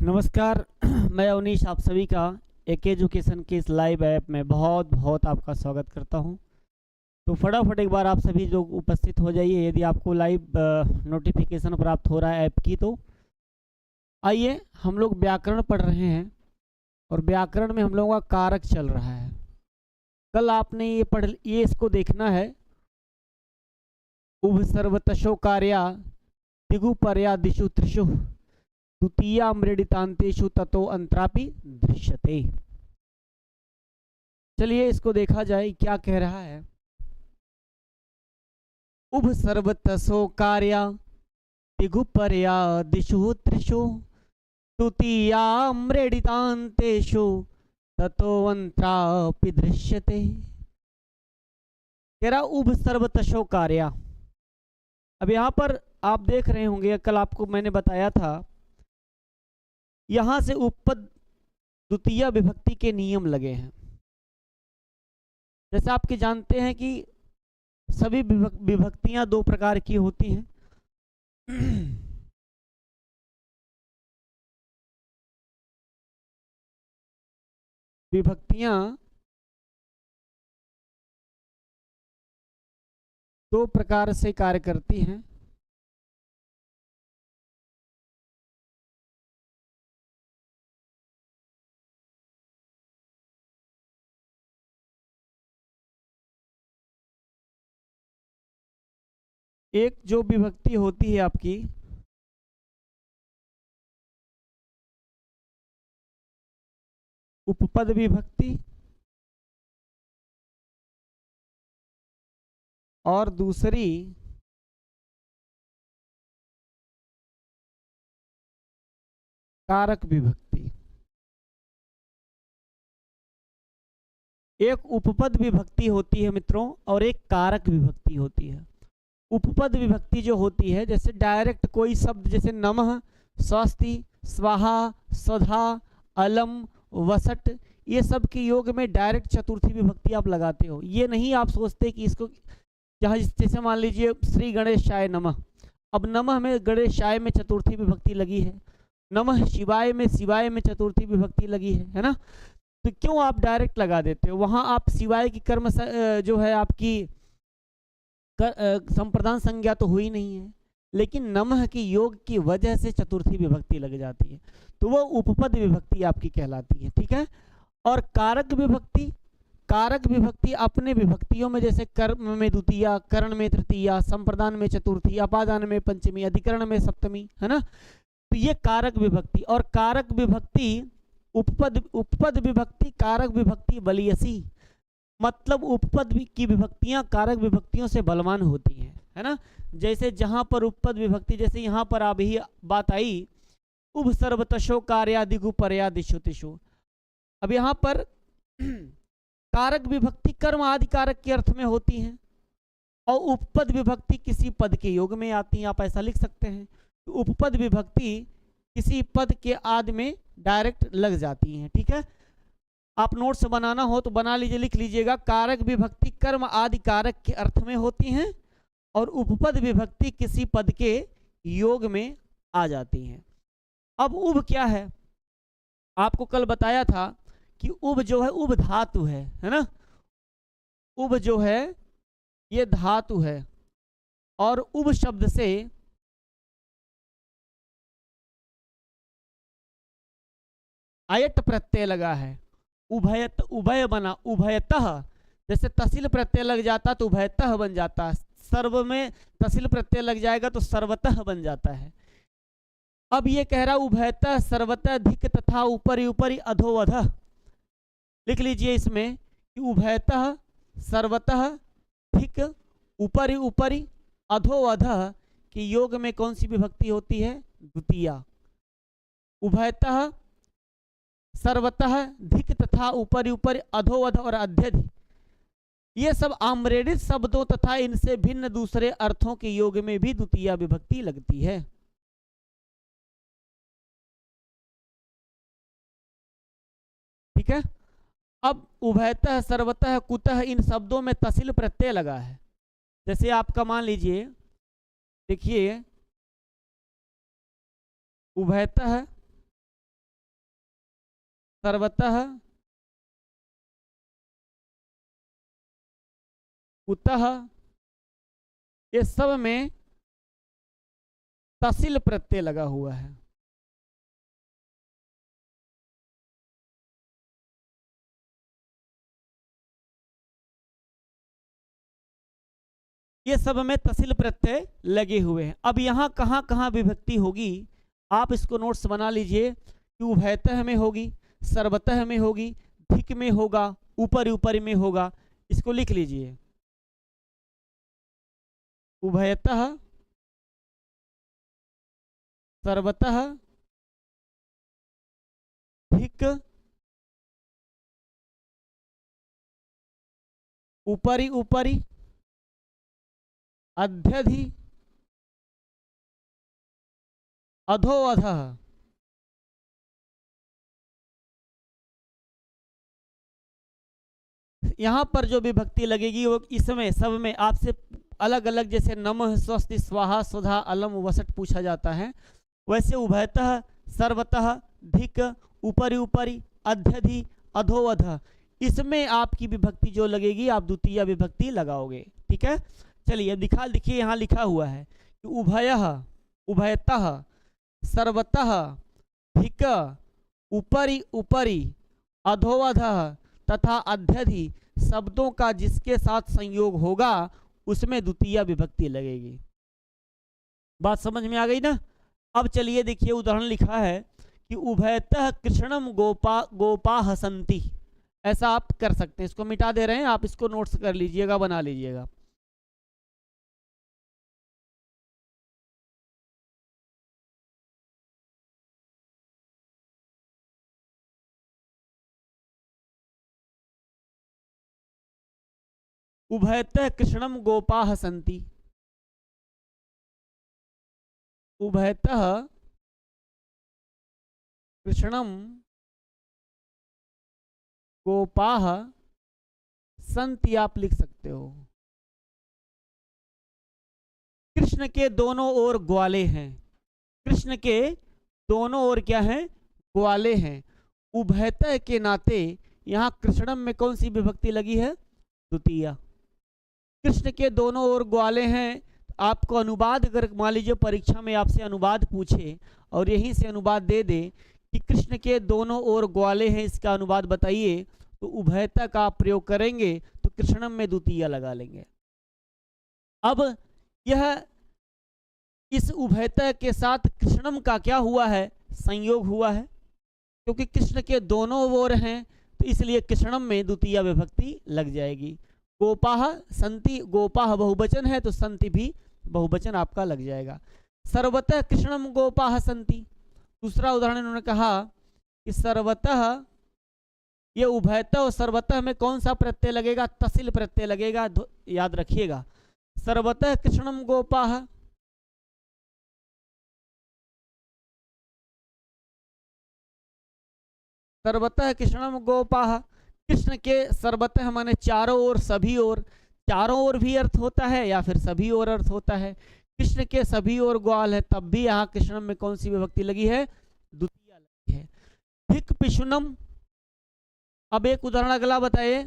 नमस्कार। मैं अवनीश आप सभी का एक एजुकेशन के इस लाइव ऐप में बहुत बहुत आपका स्वागत करता हूं। तो फटाफट एक बार आप सभी लोग उपस्थित हो जाइए यदि आपको लाइव नोटिफिकेशन प्राप्त हो रहा है ऐप की। तो आइए हम लोग व्याकरण पढ़ रहे हैं और व्याकरण में हम लोगों का कारक चल रहा है। कल आपने ये इसको देखना है। उभ सर्वतशो कार्या दिगु पर्या दिशु त्रिशु द्वितीया मृडितांतेषु ततो अंतरापि दृश्यते। चलिए इसको देखा जाए क्या कह रहा है। उभ सर्वतसो कार्या दिगुपर्या दिशु त्रिषु द्वितीया मृडितांतेषु ततो अंतरापि दृश्यते। कह रहा उभ सर्वतसो कार्या। अब यहाँ पर आप देख रहे होंगे, कल आपको मैंने बताया था, यहां से उपपद द्वितीय विभक्ति के नियम लगे हैं। जैसे आपके जानते हैं कि सभी विभक्तियां दो प्रकार की होती हैं। विभक्तियां दो प्रकार से कार्य करती हैं। एक जो विभक्ति होती है आपकी उपपद विभक्ति, और दूसरी कारक विभक्ति। एक उपपद विभक्ति होती है मित्रों और एक कारक विभक्ति होती है। उपपद विभक्ति जो होती है, जैसे डायरेक्ट कोई शब्द, जैसे नमः, स्वस्ति, स्वाहा, स्वधा, अलम, वसट, ये सब के योग में डायरेक्ट चतुर्थी विभक्ति आप लगाते हो। ये नहीं आप सोचते कि इसको, जहाँ जैसे मान लीजिए श्री गणेशाय नमः, अब नमः में गणेशाय में चतुर्थी विभक्ति लगी है, नमः शिवाय में शिवाय में चतुर्थी विभक्ति लगी है ना। तो क्यों आप डायरेक्ट लगा देते हो? वहां आप शिवाय की कर्म जो है आपकी संप्रदान संज्ञा तो हुई नहीं है, लेकिन नमः की योग की वजह से चतुर्थी विभक्ति लग जाती है, तो वो उपपद विभक्ति आपकी कहलाती है। ठीक है। और कारक विभक्ति, कारक विभक्ति अपने विभक्तियों में, जैसे कर्म में द्वितीया, करण में तृतीया, संप्रदान में चतुर्थी, अपादान में पंचमी, अधिकरण में सप्तमी, है ना। तो ये कारक विभक्ति। और कारक विभक्ति उपपद विभक्ति कारक विभक्ति बलियसी, मतलब उपपद की विभक्तियां कारक विभक्तियों से बलवान होती हैं, है ना। जैसे जहां पर उपपद विभक्ति, जैसे यहां पर अभी बात आई उभ सर्वतशो कार्या दिगु पर्या दिशु तिशु। अब यहां पर कारक विभक्ति कर्म आदि कारक के अर्थ में होती हैं और उपपद विभक्ति किसी पद के योग में आती है, आप ऐसा लिख सकते हैं। तो उपपद विभक्ति किसी पद के आदि में डायरेक्ट लग जाती हैं। ठीक है। आप नोट्स बनाना हो तो बना लीजिए, लिख लीजिएगा, कारक विभक्ति कर्म आदि कारक के अर्थ में होती हैं और उपपद विभक्ति किसी पद के योग में आ जाती हैं। अब उभ क्या है? आपको कल बताया था कि उभ जो है, उभ धातु है ना। उभ जो है ये धातु है और उभ शब्द से अयट प्रत्यय लगा है। उभयत, उभय बना उभयतः, जैसे तसिल प्रत्यय लग जाता तो उभयतः बन जाता, सर्व में तसिल प्रत्यय लग जाएगा तो सर्वतः बन जाता है। अब ये कह रहा उभयतः सर्वतः धिक तथा ऊपरी ऊपरी अधोवधः, लिख लीजिए इसमें कि उभयतः सर्वतः धिक ऊपरी ऊपरी अधोवधः के योग में कौन सी विभक्ति होती है? द्वितीया। उभयतः सर्वतः धिक तथा ऊपरी ऊपरी अधोवध और अध्यधि, ये सब आम्रेडित शब्दों तथा इनसे भिन्न दूसरे अर्थों के योग में भी द्वितीया विभक्ति लगती है। ठीक है। अब उभयतः सर्वतः कुतः इन शब्दों में तसिल प्रत्यय लगा है। जैसे आपका मान लीजिए, देखिए उभयतः सर्वतः, कुतः, ये सब में तसिल प्रत्यय लगा हुआ है। ये सब में तसिल प्रत्यय लगे हुए हैं। अब यहाँ कहाँ कहाँ विभक्ति होगी आप इसको नोट्स बना लीजिए कि उभयतः में होगी, सर्वतः में होगी, धिक में होगा, ऊपर ऊपर में होगा। इसको लिख लीजिए, उभयतः, सर्वतः, धिक, ऊपरी ऊपरी, अध्यधि, अधो अधः। यहां पर जो विभक्ति लगेगी वो इसमें सब में आपसे अलग अलग, जैसे नमः, स्वस्ति, स्वाहा, स्वधा, अलम, वसट पूछा जाता है, वैसे उभयतः, सर्वतः, धिक, ऊपरी ऊपरी, अध्यधि, अधो अधः, इसमें आपकी विभक्ति जो लगेगी आप द्वितीय विभक्ति लगाओगे। ठीक है, चलिए देखिए यहाँ लिखा हुआ है कि उभयः, उभयतः, सर्वतः, धिक, ऊपरी ऊपरी, अधोअधः तथा अध्यधि शब्दों का जिसके साथ संयोग होगा उसमें द्वितीय विभक्ति लगेगी। बात समझ में आ गई ना। अब चलिए देखिए उदाहरण लिखा है कि उभयतः कृष्णम गोपा हसंती, ऐसा आप कर सकते हैं। इसको मिटा दे रहे हैं, आप इसको नोट्स कर लीजिएगा, बना लीजिएगा। उभयतः कृष्णम गोपा हसंती, उभयतः कृष्णम गोपाह संति आप लिख सकते हो। कृष्ण के दोनों ओर ग्वाले हैं, कृष्ण के दोनों ओर क्या हैं, ग्वाले हैं। उभयतः के नाते यहाँ कृष्णम में कौन सी विभक्ति लगी है, द्वितीय। कृष्ण के दोनों ओर ग्वाले हैं, आपको अनुवाद अगर मान लीजिए परीक्षा में आपसे अनुवाद पूछे और यहीं से अनुवाद दे दे कि कृष्ण के दोनों ओर ग्वाले हैं, इसका अनुवाद बताइए, तो उभयतः का आप प्रयोग करेंगे तो कृष्णम में द्वितीय लगा लेंगे। अब यह इस उभयतः के साथ कृष्णम का क्या हुआ है, संयोग हुआ है, क्योंकि कृष्ण के दोनों ओर हैं तो इसलिए कृष्णम में द्वितीय विभक्ति लग जाएगी। गोपाह संति, गोपाह बहुवचन है तो संति भी बहुवचन आपका लग जाएगा। सर्वतः कृष्णम गोपाह संति, दूसरा उदाहरण इन्होंने कहा कि सर्वतः, ये उभयतः और सर्वतः में कौन सा प्रत्यय लगेगा, तसिल प्रत्यय लगेगा, याद रखिएगा। सर्वतः कृष्णम गोपाह, सर्वतः कृष्णम गोपाह, कृष्ण के सर्वतः माने चारों ओर, सभी ओर, चारों ओर भी अर्थ होता है या फिर सभी ओर अर्थ होता है। कृष्ण के सभी ओर ग्वाल है, तब भी यहाँ कृष्णम में कौन सी विभक्ति लगी है, द्वितीय लगी है। धिक पिशुनम, अब एक उदाहरण अगला बताइए।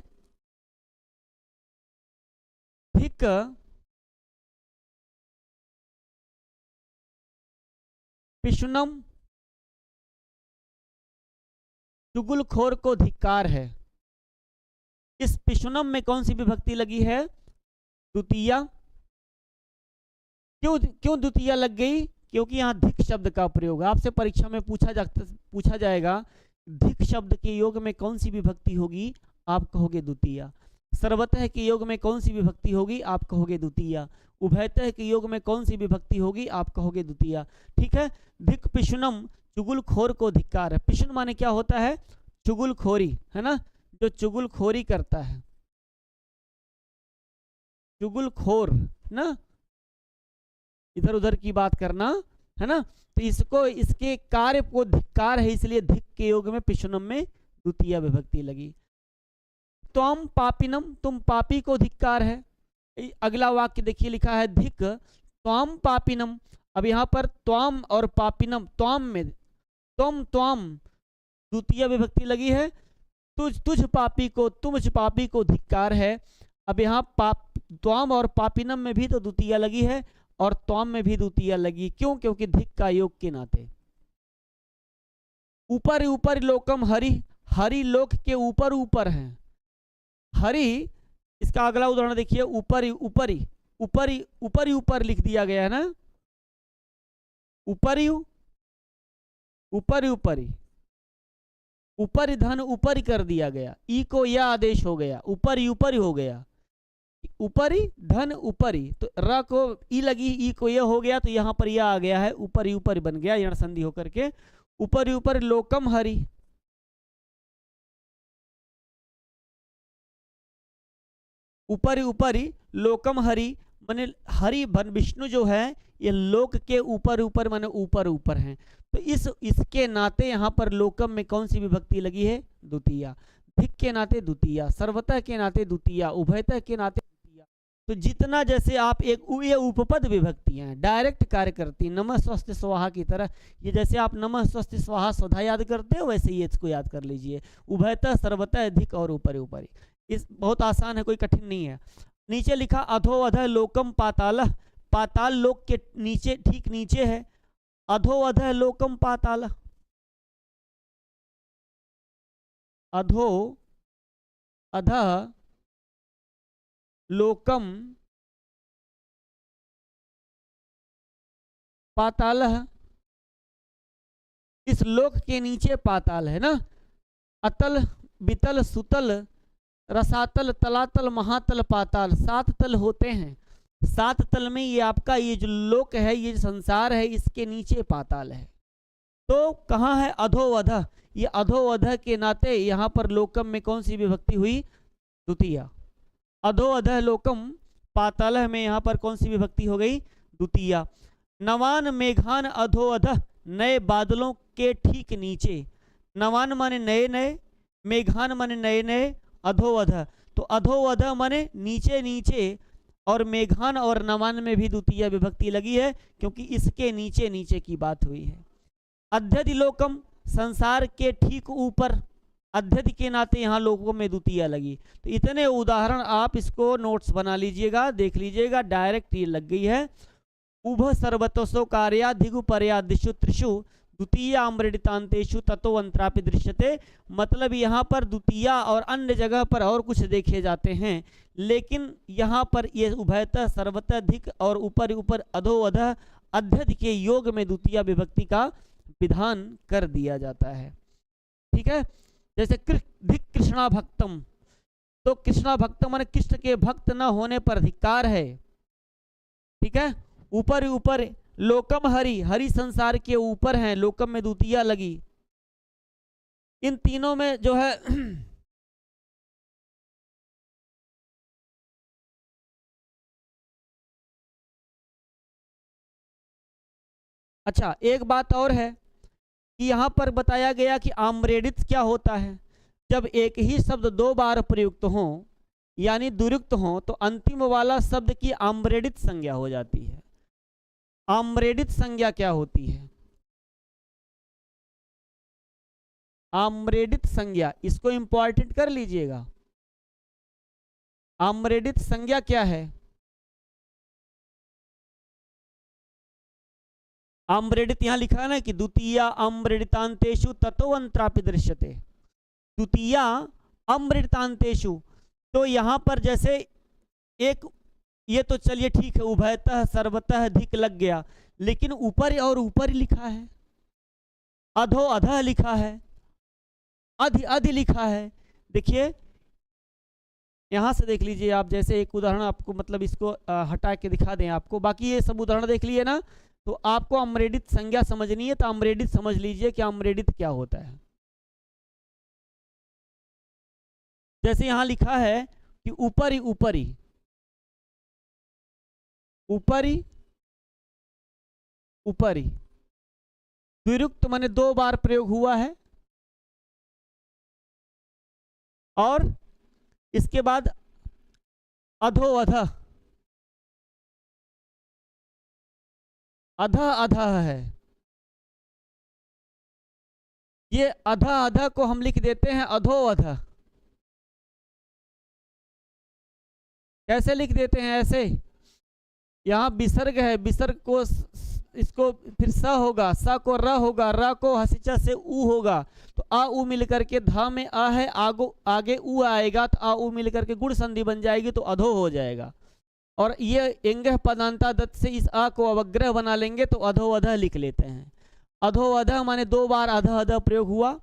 धिक पिशुनम, चुगलखोर को धिक्कार है। इस पिशुनम में कौन सी विभक्ति लगी है, द्वितीय। क्यों द्वितीय लग गई, क्योंकि यहाँ धिक शब्द का प्रयोग, आपसे परीक्षा में पूछा जाएगा धिक शब्द के योग में कौन सी विभक्ति होगी, आप कहोगे द्वितीय। सर्वतः के योग में कौन सी विभक्ति होगी, आप कहोगे द्वितीय। उभयतः के योग में कौन सी विभक्ति होगी, आप कहोगे द्वितीय। ठीक है, धिक पिशुनम, चुगलखोर को धिक्कार है। पिशुन माने क्या होता है, चुगलखोरी, है ना, जो चुगलखोरी करता है, चुगलखोर ना, इधर उधर की बात करना, है ना, तो इसको, इसके कार्य को धिक्कार है, इसलिए धिक के योग में पिशुनम में द्वितीय विभक्ति लगी। त्वम पापिनम, तुम पापी को धिक्कार है। अगला वाक्य देखिए लिखा है धिक त्वम पापिनम। अब यहाँ पर त्वम और पापिनम, त्वम में त्वम द्वितीय विभक्ति लगी है। तुझ तुझ पापी को, तुझ पापी को धिक्कार है। अब यहाँ पाप, त्वाम और पापिनम में भी तो द्वितीय लगी है और त्वाम में भी द्वितीय लगी। क्यों? क्योंकि धिक का योग के नाते। ऊपर ऊपर लोकम हरि, हरि लोक के ऊपर ऊपर है। हरि, इसका अगला उदाहरण देखिए, ऊपर ऊपर ऊपर ऊपर ऊपर लिख दिया गया है ना, ऊपर ऊपर ऊपर ऊपर धन ऊपर कर दिया गया, ई को यह आदेश हो गया, ऊपर ऊपर हो गया, ऊपरी धन ऊपरी, तो र को ई लगी, ई को यह हो गया, तो यहां पर यह आ गया है, ऊपर ऊपर बन गया यण संधि होकर के। ऊपर ऊपर लोकम हरि, ऊपर ऊपर लोकम हरि माने हरि भन विष्णु जो है ये लोक के ऊपर ऊपर माने ऊपर ऊपर हैं। तो इसके नाते यहाँ पर लोकम में कौन सी विभक्ति लगी है? द्वितीया। धिक के नाते द्वितीया, सर्वतः के नाते द्वितीया, उभयतः के नाते द्वितीया। तो जितना जैसे आप एक ये उपपद विभक्तियां हैं डायरेक्ट कार्य करती, नमः स्वस्ति स्वाहा की तरह, ये जैसे आप नमः स्वस्ति स्वाहा स्वधा याद करते हो वैसे ही इसको याद कर लीजिए। उभयतः, सर्वतः, धिक और ऊपर ऊपर। इस बहुत आसान है, कोई कठिन नहीं है। नीचे लिखा अधो अध लोकम पाताल, पाताल लोक के नीचे, ठीक नीचे है। अधो अध लोकम पाताल, अधो अध लोकम पाताल, इस लोक के नीचे पाताल है ना। अतल, बितल, सुतल, रसातल, तलातल, महातल, पाताल, 7 तल होते हैं। 7 तल में ये आपका ये जो लोक है, ये संसार है, इसके नीचे पाताल है। तो कहाँ है? अधोवध। ये अधोवध के नाते यहाँ पर लोकम में कौन सी विभक्ति हुई? द्वितीया। अधोवध लोकम पाताल में यहाँ पर कौन सी विभक्ति हो गई? द्वितीया। नवान मेघान अधोवध, नए बादलों के ठीक नीचे। नवान माने नए नए, मेघान माने नए नए, अधोवध तो अधोवध माने नीचे नीचे, और मेघान और नवान में भी द्वितीय विभक्ति लगी है क्योंकि इसके नीचे नीचे की बात हुई है। अध्यधिलोकम, संसार के ठीक ऊपर, अध्यधि के नाते यहाँ लोकों में द्वितीय लगी। तो इतने उदाहरण आप इसको नोट्स बना लीजिएगा, देख लीजिएगा, डायरेक्ट ये लग गई है। उभ सर्वतोषो कार्या धिगु पर्यादिषु त्रिषु द्वितीय आम्रडितांतेषु ततो अंतरापि दृश्यते। मतलब यहाँ पर द्वितीया और अन्य जगह पर और कुछ देखे जाते हैं, लेकिन यहाँ पर ये उभयतः, सर्वतः, धिक और ऊपर ऊपर अधोअधः अध्यध के योग में द्वितीय विभक्ति का विधान कर दिया जाता है। ठीक है, जैसे धिक कृष्णा भक्तम, तो कृष्णा भक्तम माने कृष्ण के भक्त न होने पर धिक्कार है। ठीक है, ऊपर ऊपर लोकम हरि, हरि संसार के ऊपर हैं, लोकम में द्वितीया लगी। इन तीनों में जो है अच्छा, एक बात और है कि यहां पर बताया गया कि आम्रेडित क्या होता है। जब एक ही शब्द 2 बार प्रयुक्त हो यानी दुरुक्त हो तो अंतिम वाला शब्द की आम्रेडित संज्ञा हो जाती है। आम्रेडित संज्ञा क्या होती है? आम्रेडित संज्ञा, इसको इंपॉर्टेंट कर लीजिएगा। आम्रेडित संज्ञा क्या है? आम्रेडित यहां लिखा है ना कि द्वितीया अम्रेडितांतेषु ततो अंतरापि दृश्यते। द्वितीया अम्रेडितांतेषु, तो यहां पर जैसे एक, ये तो चलिए ठीक है, उभयतः, सर्वतः, धिक लग गया, लेकिन ऊपर और ऊपर लिखा है, अधो अधः लिखा है, अधि अधि लिखा है। देखिए यहां से देख लीजिए आप, जैसे एक उदाहरण आपको, मतलब इसको हटा के दिखा दें आपको, बाकी ये सब उदाहरण देख लिए ना, तो आपको आम्रेडित संज्ञा समझनी है तो आम्रेडित समझ लीजिए कि आम्रेडित क्या होता है। जैसे यहां लिखा है कि ऊपरी ऊपरी, ऊपरी ऊपरी, द्विरुक्त माने 2 बार प्रयोग हुआ है, और इसके बाद अधो अधः, अधः अधः है, ये अधा अधा को हम लिख देते हैं अधो अधा। कैसे लिख देते हैं? ऐसे, यहाँ विसर्ग है, विसर्ग को इसको फिर स होगा, स को र होगा, र को हसीचा से उ होगा, तो आ उ मिलकर के धा में आ है, आगे उ आएगा तो आ उ मिलकर के गुण संधि बन जाएगी तो अधो हो जाएगा। और ये एंगह पदांता दत्त से इस आ को अवग्रह बना लेंगे तो अधो अधः लिख लेते हैं। अधो अधः माने 2 बार अधः अधः प्रयोग हुआ।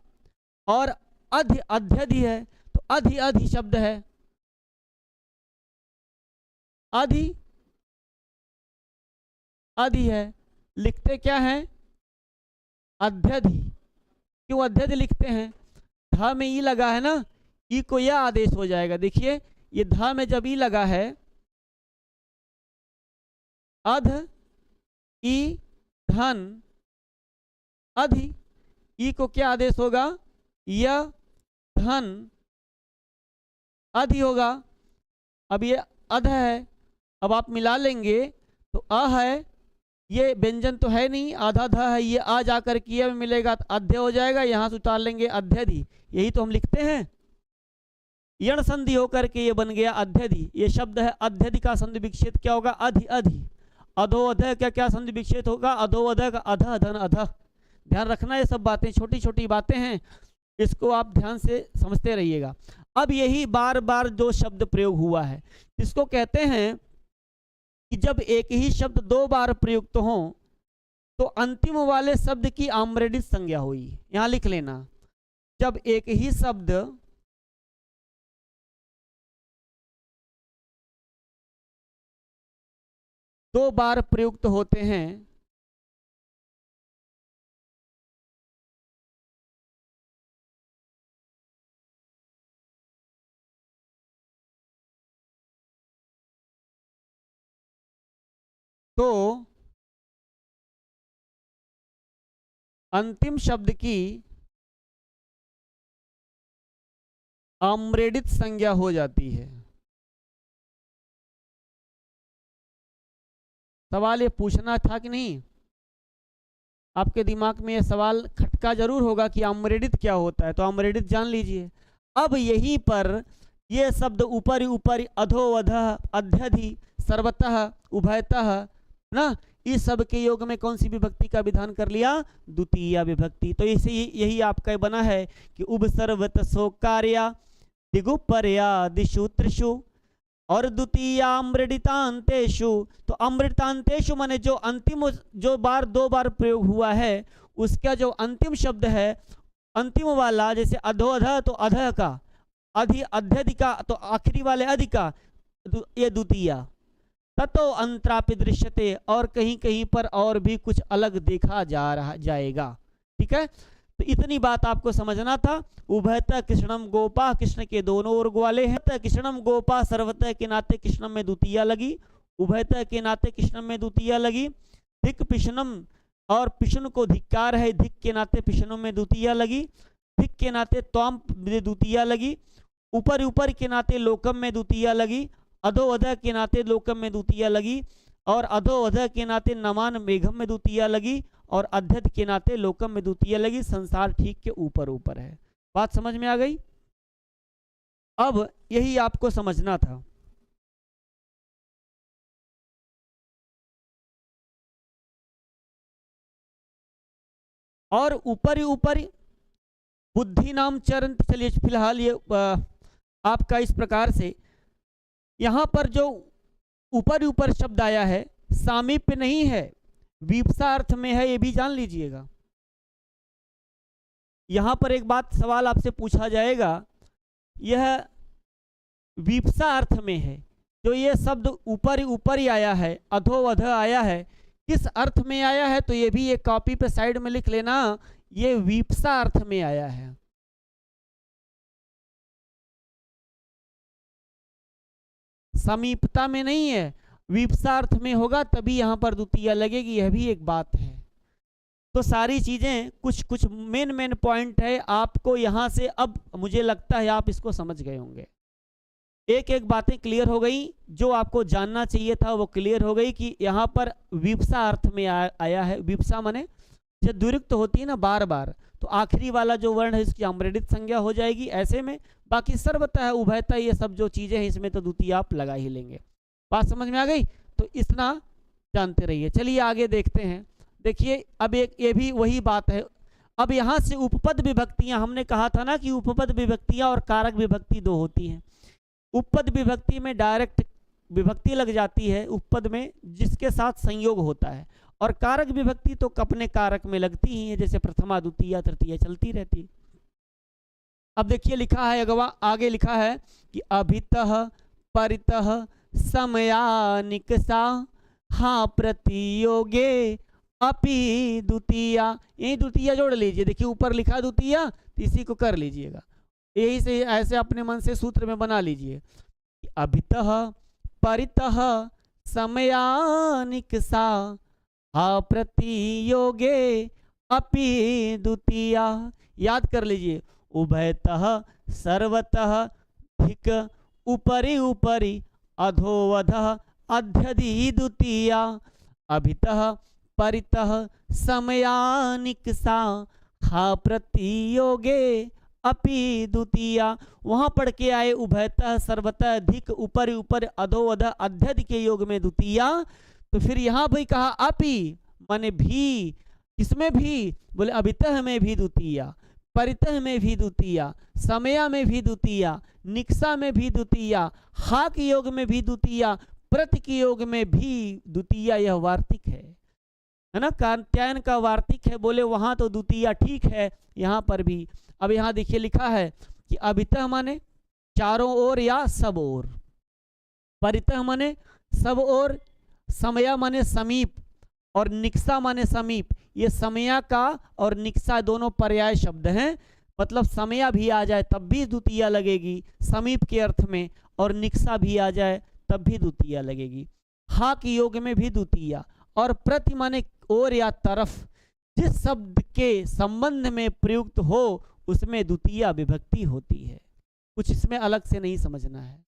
और अधि अध्यधि है तो अधि अधि शब्द है, अधि अधि है, लिखते क्या है? अध्यधि। क्यों अध्यधि लिखते हैं? धा में ई लगा है ना, ई को यह आदेश हो जाएगा। देखिए ये धा में जब ई लगा है, अध ई धन अधि, ई को क्या आदेश होगा? य धन अधि होगा। अब ये अध है, अब आप मिला लेंगे तो अ है, ये व्यंजन तो है नहीं, आधा धा है, ये आ जाकर किया में मिलेगा तो अध्य हो जाएगा, यहां से उतार लेंगे अध्यधि। यही तो हम लिखते हैं। यण संधि होकर के ये बन गया अध्यधि। ये शब्द है अध्यधि का संधि विक्षेप क्या होगा? अधि अधि। अधो अधः का क्या संधि विक्षेप होगा? अधो अधः का अधः धन अधः। ध्यान रखना, ये सब बातें छोटी छोटी बातें हैं, इसको आप ध्यान से समझते रहिएगा। अब यही बार बार जो शब्द प्रयोग हुआ है, इसको कहते हैं कि जब एक ही शब्द 2 बार प्रयुक्त हो तो अंतिम वाले शब्द की आम्रेडित संज्ञा हुई। यहां लिख लेना, जब एक ही शब्द दो बार प्रयुक्त होते हैं तो अंतिम शब्द की आम्रेडित संज्ञा हो जाती है। सवाल ये पूछना था कि नहीं? आपके दिमाग में ये सवाल खटका जरूर होगा कि आम्रेडित क्या होता है, तो आम्रेडित जान लीजिए। अब यहीं पर ये शब्द ऊपर ऊपर अधो अधः अध्यधि सर्वतः उभयतः ना, इस सब के योग में कौन सी विभक्ति का विधान कर लिया? द्वितीय विभक्ति। तो इसे यही आपका बना है कि उभ सर्वत सो कार्या दिगुपरया दिशु त्रिशु और द्वितीयामृतांतेषु। तो अमृतांतेषु माने जो अंतिम, जो बार 2 बार प्रयोग हुआ है उसका जो अंतिम शब्द है, अंतिम वाला, जैसे अधो अधः तो अधः का, अधि अध्यधि का तो आखिरी वाले अधि का, ये द्वितीय। ततो अंतरापि दृश्यते, और कहीं कहीं पर और भी कुछ अलग देखा जाएगा। ठीक है, तो इतनी बात आपको समझना था। उभयतः कृष्णम गोपा, कृष्ण के दोनों ओर ग्वाले हैं। कृष्णम गोपा सर्वतः के नाते कृष्णम में द्वितीय लगी, उभयतः के नाते कृष्णम में द्वितीय लगी। धिक पिशनम, और पिशन को धिक्कार है, धिक के नाते पिशनम में द्वितीय लगी। धिक के नाते त्वाम में द्वितीय लगी। ऊपर ऊपर के नाते लोकम में द्वितीय लगी। अधो अधः के नाते लोकम में द्वितीय लगी। और अधो अधः के नाते नमान मेघम में द्वितीय लगी। और अध्यध के नाते लोकम में द्वितीय लगी। संसार ठीक के ऊपर ऊपर है। बात समझ में आ गई? अब यही आपको समझना था। और ऊपर ऊपर बुद्धि नाम चरण, चलिए फिलहाल ये आपका इस प्रकार से यहां पर जो ऊपर ऊपर शब्द आया है सामीप्य नहीं है, विपसा अर्थ में है, ये भी जान लीजिएगा। यहां पर एक बात सवाल आपसे पूछा जाएगा, यह विपसा अर्थ में है, जो ये शब्द ऊपर ऊपर ही आया है, अधो अधः आया है, किस अर्थ में आया है? तो ये भी एक कॉपी पे साइड में लिख लेना, ये विपसा अर्थ में आया है। समीपता में नहीं है, विपसा अर्थ में होगा तभी यहां पर द्वितीय लगेगी, यह भी एक बात है। तो सारी चीजें कुछ कुछ मेन पॉइंट है, आपको यहां से अब मुझे लगता है आप इसको समझ गए होंगे। एक एक बातें क्लियर हो गई, जो आपको जानना चाहिए था वो क्लियर हो गई कि यहां पर विपसा अर्थ में आया है। विपसा माने जब द्विरुक्त होती है ना बार बार, तो आखिरी वाला जो वर्ण है इसकी अम्रेडित संज्ञा हो जाएगी। ऐसे में बाकी सर्वतः उभयतः ये सब जो चीजें हैं इसमें तो द्वितीय आप लगा ही लेंगे। बात समझ में आ गई? तो इतना जानते रहिए। चलिए आगे देखते हैं। देखिए अब एक ये भी वही बात है। अब यहाँ से उपपद विभक्तियां, हमने कहा था ना कि उपपद विभक्तियां और कारक विभक्ति दो होती हैं। उपपद विभक्ति में डायरेक्ट विभक्ति लग जाती है उपपद में जिसके साथ संयोग होता है, और कारक विभक्ति तो अपने कारक में लगती ही है, जैसे प्रथमा द्वितीय तृतीय चलती रहती है। अब देखिए लिखा है अगवा, आगे लिखा है कि अभितः परितः समयानिकसा हाँ प्रतियोगे अपि द्वितीया। यही द्वितीय जोड़ लीजिए। देखिए ऊपर लिखा द्वितीय, तो इसी को कर लीजिएगा। यही से ऐसे अपने मन से सूत्र में बना लीजिए। अभितः परितः समयानिकसा प्रतियोगे अपि द्वितीया। याद कर लीजिए, उभयतः सर्वतः धिक उपरि उपरि अधोवधः अध्यधि द्वितीया। अभितः परितः समयानिकसा प्रतियोगे अपि द्वितीया। वहां पढ़ के आए उभयतः सर्वतः धिक ऊपर ऊपर अधोअध अध्यध के योग में द्वितीया। तो फिर यहाँ भी कहा अपि माने भी, किसमें भी? बोले अभितः में भी द्वितीया, परितः में भी द्वितीया, समया में भी द्वितीया, निक्सा में भी द्वितीया, हा के योग में भी द्वितीया, प्रति के योग में भी द्वितीया। यह वार्तिक है ना, कात्यायन का वार्तिक है। बोले वहां तो द्वितीया ठीक है, यहाँ पर भी। अब यहाँ देखिए लिखा है कि अभितः माने चारों ओर या सब ओर, परितः माने सब ओर, समया माने समीप, और निक्सा माने समीप। ये समया का और निक्सा दोनों पर्याय शब्द हैं। मतलब समया भी आ जाए तब भी द्वितीया लगेगी समीप के अर्थ में, और निक्सा भी आ जाए तब भी द्वितीया लगेगी। हा के योग में भी द्वितीया, और प्रति माने ओर या तरफ, जिस शब्द के संबंध में प्रयुक्त हो उसमें द्वितीया विभक्ति होती है। कुछ इसमें अलग से नहीं समझना है।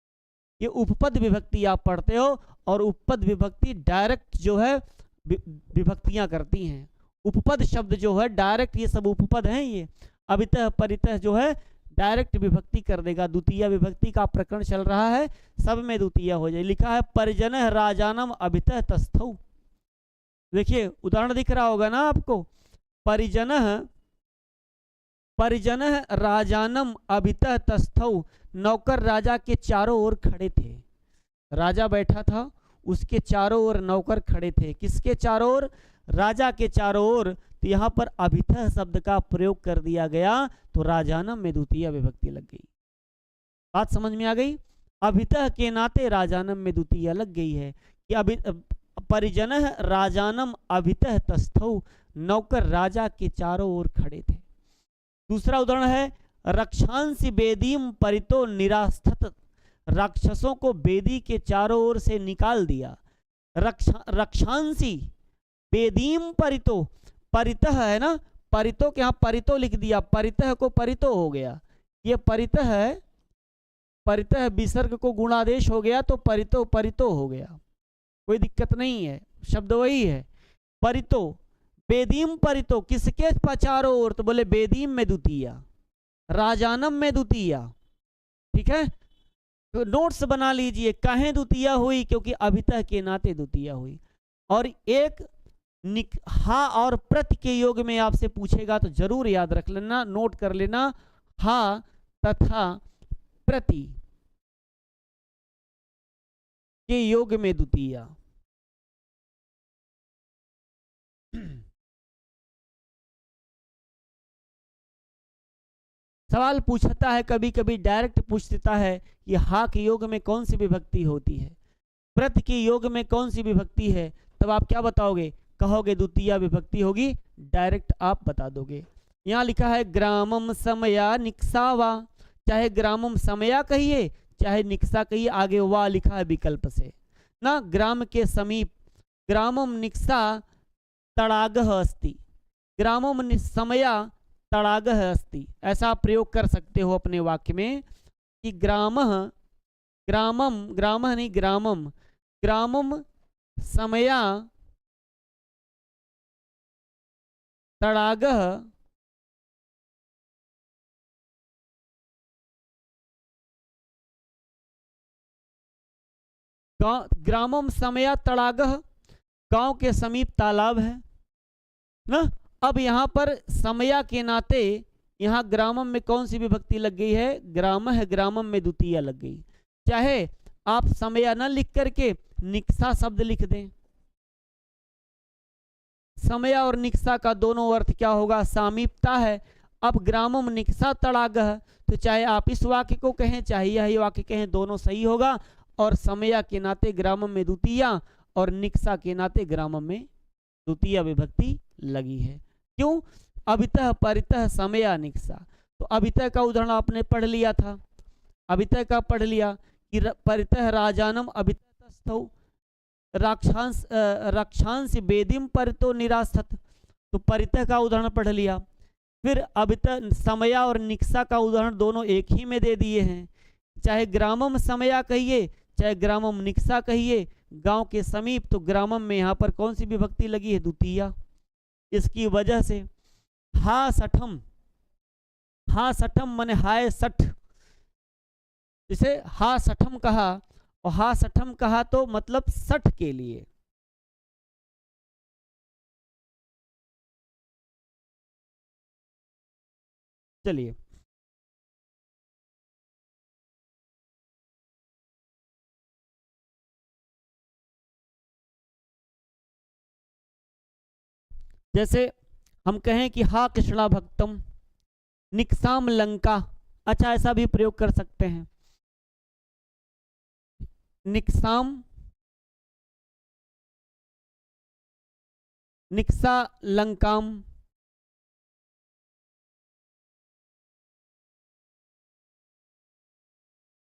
ये उपपद विभक्ति आप पढ़ते हो, और उपपद विभक्ति डायरेक्ट जो है विभक्तियां करती हैं। उपपद शब्द जो है डायरेक्ट, ये सब उपपद हैं। ये अभितः परितः जो है डायरेक्ट विभक्ति कर देगा। द्वितीय विभक्ति का प्रकरण चल रहा है, सब में द्वितीय हो जाए। लिखा है परिजनः राजानम अभितः तस्थौ। देखिए उदाहरण दिख रहा होगा ना आपको। परिजनः राजानम अभितः तस्थौ। नौकर राजा के चारों ओर खड़े थे। राजा बैठा था, उसके चारों ओर नौकर खड़े थे। किसके चारों ओर? राजा के चारों ओर। तो यहाँ पर अभितः शब्द का प्रयोग कर दिया गया, तो राजानम में द्वितीय विभक्ति लग गई। बात समझ में आ गई? अभितः के नाते राजानम में द्वितीय लग गई है कि परिजनः राजानम अभितः तस्थौ। नौकर राजा के चारों ओर खड़े थे। दूसरा उदाहरण है रक्षांसि बेदीम परितो निरास्थत। राक्षसों को बेदी के चारों ओर से निकाल दिया। रक्षांसी बेदीम परितो, परितः है ना, परितो के यहाँ परितो लिख दिया, परितः को परितो हो गया। ये परितः है, परितः विसर्ग को गुणादेश हो गया तो परितो परितो हो गया, कोई दिक्कत नहीं है, शब्द वही है। परितो बेदीम परितो, किसके चारों ओर? तो बोले बेदीम में द्वितीया, राजानम में द्वितीया। ठीक है, तो नोट्स बना लीजिए काहे द्वितीया हुई, क्योंकि अभितः के नाते द्वितीया हुई। और एक हा और प्रति के योग में आपसे पूछेगा तो जरूर याद रख लेना, नोट कर लेना। हा तथा प्रति के योग में द्वितीया। सवाल पूछता है, कभी कभी डायरेक्ट पूछता है कि हा के योग में कौन सी विभक्ति होती है, प्रति के योग में कौन सी विभक्ति है। तब आप क्या बताओगे? कहोगे द्वितीय विभक्ति होगी, डायरेक्ट आप बता दोगे। यहाँ लिखा है ग्रामम समया निक्सावा। चाहे ग्रामम समया कहिए चाहे निक्सा कहिए, आगे वा लिखा है विकल्प से ना। ग्राम के समीप, ग्रामम निक्सा तड़ागः अस्ति, ग्रामम समया तड़ागः अस्ति। ऐसा प्रयोग कर सकते हो अपने वाक्य में कि ग्रामः, ग्रामम, ग्रामः नहीं ग्रामम, ग्रामम समया तड़ागः ग्रामम समया तड़ागः, गांव के समीप तालाब है ना। अब यहाँ पर समया के नाते यहाँ ग्रामम में कौन सी विभक्ति लग गई है, ग्राम है, ग्रामम में द्वितीया लग गई। चाहे आप समया न लिख करके निक्सा शब्द लिख दें, समया और निक्सा का दोनों अर्थ क्या होगा, सामीप्यता है। अब ग्रामम निक्सा तड़ागः, तो चाहे आप इस वाक्य को कहें चाहे यही वाक्य कहें, दोनों सही होगा। और समया के नाते ग्रामम में द्वितीया और निक्सा के नाते ग्रामम में द्वितीया विभक्ति लगी है। क्यों, अभितः परितः समया निक्सा। तो अभितः का उदाहरण आपने पढ़ लिया था, अभितः का पढ़ लिया कि परितः राजानम अभितः तस्थौ रक्षांश वेदिम परितो निरास्थत, तो परितः का उदाहरण पढ़ लिया। फिर अभितः समया और निक्सा का उदाहरण दोनों एक ही में दे दिए हैं, चाहे ग्रामम समया कहिए चाहे ग्रामम निक्सा कहिए, गांव के समीप, तो ग्रामम में यहाँ पर कौन सी विभक्ति लगी है, द्वितीया। इसकी वजह से हा सठम, हा सठम माने हाय सठ, इसे हा सठम कहा, और हा सठम कहा तो मतलब सठ के लिए। चलिए जैसे हम कहें कि हा कृष्णा भक्तम निक्साम लंका, अच्छा ऐसा भी प्रयोग कर सकते हैं, निक्साम निक्सा लंकाम।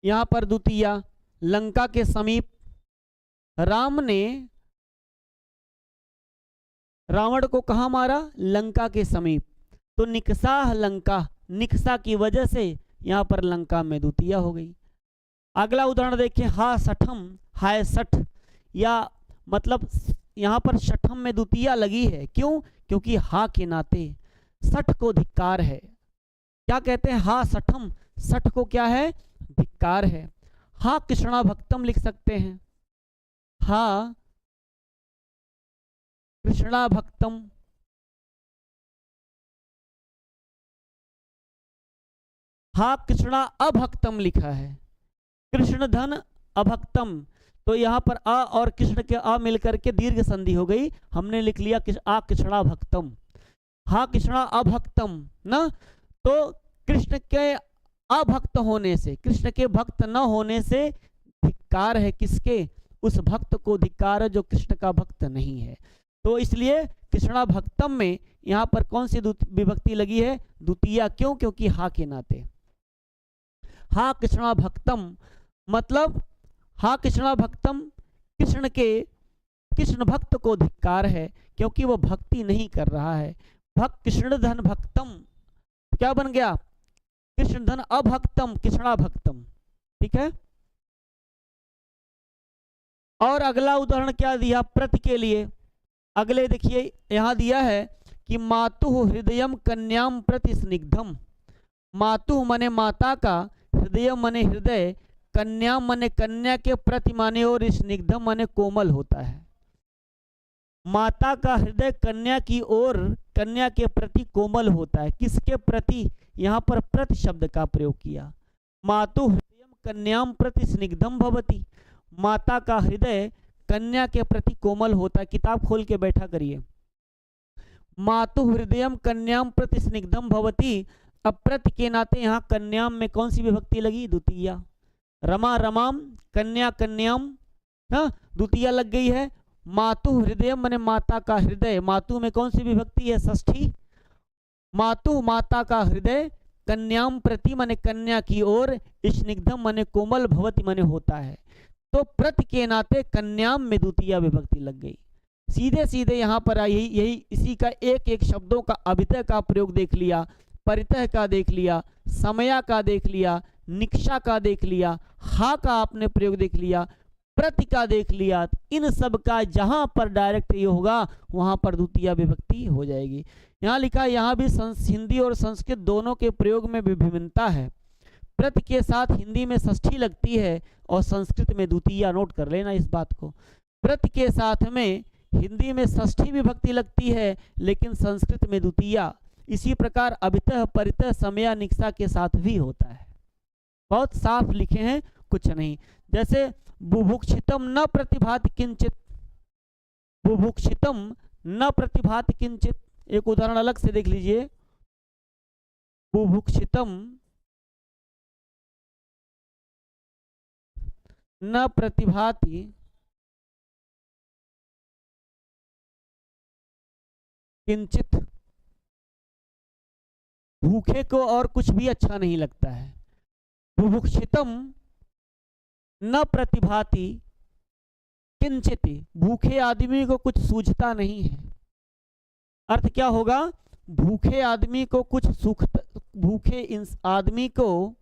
यहां पर द्वितीया, लंका के समीप, राम ने रावण को कहाँ मारा, लंका के समीप, तो निक्साह लंका, निक्सा की वजह से यहाँ पर लंका में द्वितीया हो गई। अगला उदाहरण देखिए, हा सठम हाय सठ, या मतलब यहाँ पर सठम में द्वितीया लगी है, क्यों, क्योंकि हा के नाते सठ को धिक्कार है। क्या कहते हैं, हा सठम, सठ को क्या है, धिक्कार है। हा कृष्णा भक्तम लिख सकते हैं, हा कृष्णा भक्तम, हा कृष्णा अभक्तम लिखा है, कृष्ण धन अभक्तम, तो यहाँ पर अ और कृष्ण के अ मिलकर के दीर्घ संधि हो गई, हमने लिख लिया आ कृष्णा भक्तम, हा कृष्णा अभक्तम ना। तो कृष्ण के अभक्त होने से, कृष्ण के भक्त न होने से धिक्कार है, किसके, उस भक्त को धिक्कार है जो कृष्ण का भक्त नहीं है। तो इसलिए कृष्णा भक्तम में यहाँ पर कौन सी विभक्ति लगी है, द्वितीया, क्यों, क्योंकि हा के नाते। हा कृष्णा भक्तम मतलब हा कृष्णा भक्तम, कृष्ण भक्त को धिक्कार है क्योंकि वो भक्ति नहीं कर रहा है। भक्त कृष्ण धन भक्तम क्या बन गया, कृष्ण धन अभक्तम, कृष्णा भक्तम, ठीक है। और अगला उदाहरण क्या दिया प्रति के लिए, अगले देखिए यहां दिया है कि मातु हृदयम कन्याम प्रति स्निग्धम, मातु मने माता का, हृदय मने हृदय, कन्या मने कन्या के प्रति माने और स्निग्धम मने कोमल होता है। माता का हृदय कन्या की ओर, कन्या के प्रति कोमल होता है, किसके प्रति, यहाँ पर प्रति शब्द का प्रयोग किया। मातु हृदयम कन्याम प्रति स्निग्धम भवति, माता का हृदय कन्या के प्रति कोमल होता है। किताब खोल के बैठा करिए, मातु हृदयम कन्याम प्रति स्निग्धम भवति। अब प्रति के नाते यहाँ कन्याम में कौन सी विभक्ति लगी, द्वितीया। रमा रमाम, कन्या कन्याम, हाँ द्वितीया लग गई है। मातु हृदय मने माता का हृदय, मातु में कौन सी विभक्ति है, षष्ठी। मातु माता का हृदय, कन्याम प्रति मने कन्या की ओर, स्निग्धम मने कोमल, भवति मने होता है। तो प्रति के नाते कन्याम में द्वितीया विभक्ति लग गई। सीधे सीधे यहाँ पर यही इसी का एक एक शब्दों का अभितः का प्रयोग देख लिया, परितः का देख लिया, समया का देख लिया, निक्षा का देख लिया, हा का आपने प्रयोग देख लिया, प्रति का देख लिया। इन सब का जहां पर डायरेक्ट ये होगा वहां पर द्वितीया विभक्ति हो जाएगी। यहाँ लिखा है, यहाँ भी हिंदी और संस्कृत दोनों के प्रयोग में विभिन्नता है। प्रति के साथ हिंदी में षष्ठी लगती है और संस्कृत में द्वितीया। नोट कर लेना इस बात को। प्रति के साथ में हिंदी में षष्ठी विभक्ति लगती है लेकिन संस्कृत में द्वितीया। इसी प्रकार अभितः परितः समया निक्सा के साथ भी होता है। बहुत साफ लिखे हैं, कुछ नहीं। जैसे बुभुक्षितम न प्रतिभाति किंचित, बुभुक्षितम न प्रतिभाति किंचित, एक उदाहरण अलग से देख लीजिए। बुभुक्षितम न प्रतिभाति किंचित, भूखे को और कुछ भी अच्छा नहीं लगता है। बुभुक्षितम न प्रतिभाति किंचित, भूखे आदमी को कुछ सूझता नहीं है। अर्थ क्या होगा? भूखे आदमी को कुछ भूखे आदमी को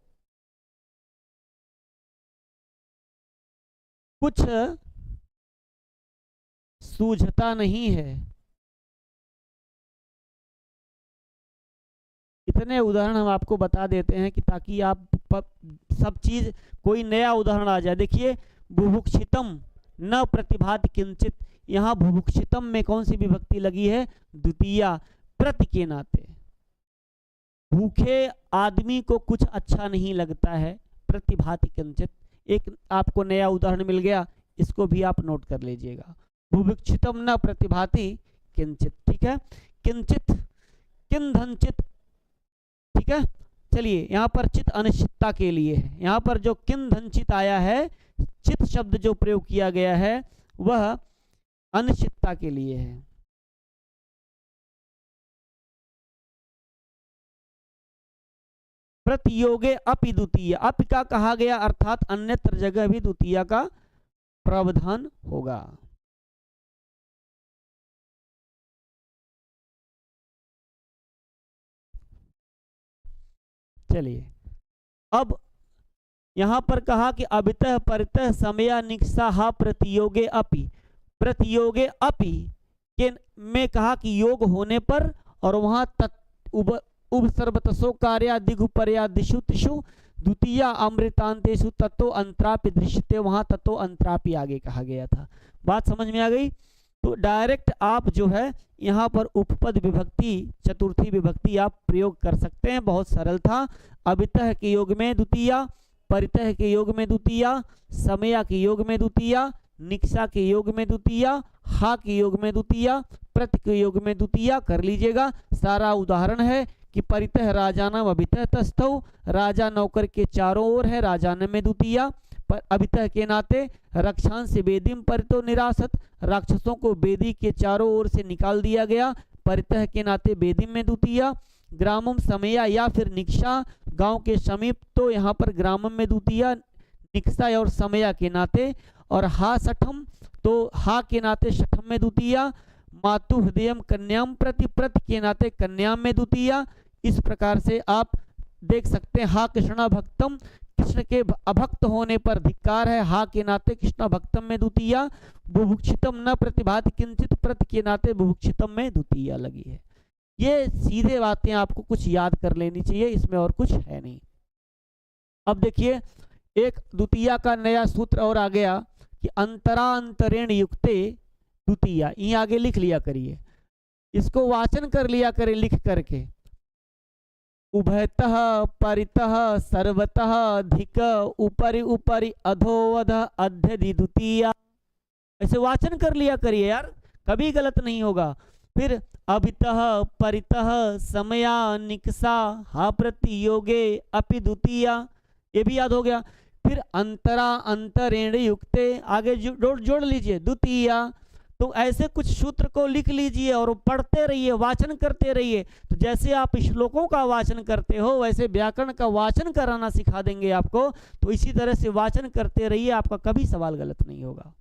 कुछ सूझता नहीं है। इतने उदाहरण हम आपको बता देते हैं कि ताकि आप सब चीज, कोई नया उदाहरण आ जाए। देखिए, बुभुक्षितम न प्रतिभाति किंचित, यहाँ बुभुक्षितम में कौन सी विभक्ति लगी है? द्वितीया। प्रति के नाते भूखे आदमी को कुछ अच्छा नहीं लगता है, प्रतिभाति किंचित। एक आपको नया उदाहरण मिल गया, इसको भी आप नोट कर लीजिएगा। बुभुक्षितम न प्रतिभाति किंचित, ठीक है। किंचित, किंधनचित, ठीक है। चलिए, यहाँ पर चित अनिश्चितता के लिए है। यहाँ पर जो किंधनचित आया है, चित शब्द जो प्रयोग किया गया है वह अनिश्चितता के लिए है। प्रतियोगे अपि द्वितीय, अपि का कहा गया अर्थात अन्यत्र जगह भी द्वितीय का प्रावधान होगा। चलिए, अब यहां पर कहा कि अभितः परितः समया निक्सा हा प्रतियोगे अपि, प्रतियोगे अपि के में कहा कि योग होने पर और वहां उपसर्वतसो कार्या दिगुपर्या दिशु तिशु द्वितीया अमृतांतेषु तत्तो अंतरापि दृश्यते, वहां तत्तो अंतरापि आगे कहा गया था। बात समझ में आ गई? तो डायरेक्ट आप जो है यहाँ पर उपपद विभक्ति, चतुर्थी विभक्ति आप प्रयोग कर सकते हैं। बहुत सरल था। अभितः के योग में द्वितीया, परितः के योग में द्वितीया, समया के योग में द्वितीया, निक्सा के योग में द्वितीया, हा के योग में द्वितीया, प्रति के योग में द्वितीया कर लीजिएगा। सारा उदाहरण है कि परितः राजानम अभितः तस्थौ, राजा नौकर के चारों ओर है, राजानम में द्वितीया। पर अभितः के नाते रक्षांश से वेदीम परितो निरासत, राक्षसों को वेदी के चारों ओर से निकाल दिया गया, परितः के नाते वेदीम में द्वितीया। ग्रामम समया या फिर निक्सा, गांव के समीप, तो यहाँ पर ग्रामम में द्वितीया, निक्सा और समया के नाते। और हा सठम, तो हा के नाते सठम में द्वितीया। मातु हृदयम कन्याम प्रति, प्रति के नाते कन्याम में द्वितीया। इस प्रकार से आप देख सकते हैं। हा कृष्णा भक्तम, कृष्ण के अभक्त होने पर धिक्कार है, हा के नाते कृष्णा भक्तम में द्वितीया। बुभुक्षितम न प्रतिभाति किंचित, प्रति के नाते बुभुक्षितम में द्वितीया लगी है। ये सीधे बातें आपको कुछ याद कर लेनी चाहिए, इसमें और कुछ है नहीं। अब देखिए, एक द्वितीया का नया सूत्र और आ गया कि अंतरांतरेण युक्ते द्वितीया। ये आगे लिख लिया करिए, इसको वाचन कर लिया करें लिख करके। उभयतः परितः सर्वतः धिक ऊपरि ऊपरि अधोवध अध्यधि द्वितीया, ऐसे वाचन कर लिया करिए यार, कभी गलत नहीं होगा। फिर अभितः परितः समया निक्सा हा प्रति योगे अपि द्वितीया, ये भी याद हो गया। फिर अंतरा अंतरेण युक्ते, आगे जोड़ लीजिए द्वितीया। तो ऐसे कुछ सूत्र को लिख लीजिए और पढ़ते रहिए, वाचन करते रहिए। तो जैसे आप श्लोकों का वाचन करते हो वैसे व्याकरण का वाचन कराना सिखा देंगे आपको। तो इसी तरह से वाचन करते रहिए, आपका कभी सवाल गलत नहीं होगा।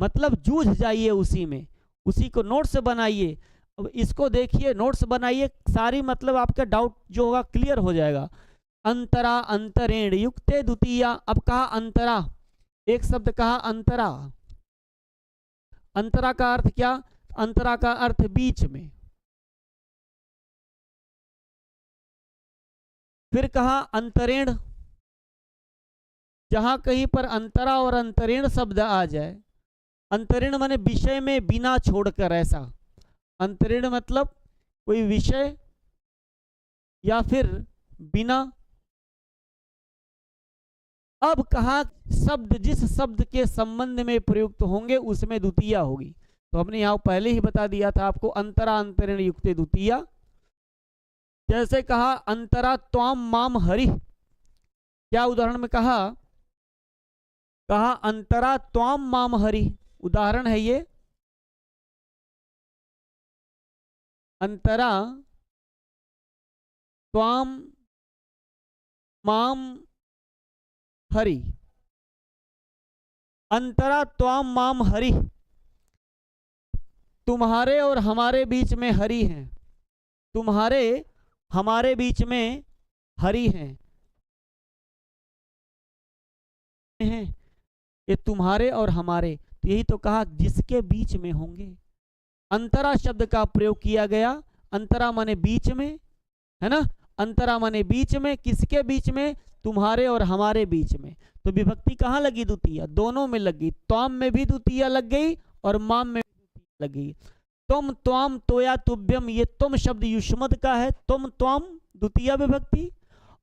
मतलब जूझ जाइए उसी में, उसी को नोट्स बनाइए। अब इसको देखिए, नोट्स बनाइए, सारी मतलब आपका डाउट जो होगा क्लियर हो जाएगा। अंतरा अंतरेण युक्ते द्वितीया। अब कहा अंतरा, एक शब्द कहा अंतरा। अंतरा का अर्थ क्या? अंतरा का अर्थ बीच में। फिर कहा अंतरेण, जहां कहीं पर अंतरा और अंतरेण शब्द आ जाए, अंतरेण माने विषय में बिना छोड़कर, ऐसा अंतरेण मतलब कोई विषय या फिर बिना। अब कहा शब्द जिस शब्द के संबंध में प्रयुक्त होंगे उसमें द्वितीया होगी। तो हमने यहां पहले ही बता दिया था आपको, अंतरा अंतरेण युक्ते द्वितीया। जैसे कहा अंतरा त्वाम माम हरि, क्या उदाहरण में कहा, कहा अंतरा त्वाम माम हरि, उदाहरण है ये, अंतरा त्वाम माम हरि, अंतरा त्वाम माम हरि, तुम्हारे और हमारे बीच में हरि हैं, तुम्हारे हमारे बीच में हरि हैं, ये तुम्हारे और हमारे, तो यही तो कहा जिसके बीच में होंगे। अंतरा शब्द का प्रयोग किया गया, अंतरा माने बीच में, है ना, अंतरा माने बीच में, किसके बीच में, तुम्हारे और हमारे बीच में। तो विभक्ति कहाँ लगी, द्वितीया, दोनों में लगी, त्वाम में भी द्वितीया लग गई और माम में भी लग गई। तुम त्वाम तोया तुभ्यम, ये तुम शब्द युष्मद का है, तुम त्वाम द्वितीया विभक्ति,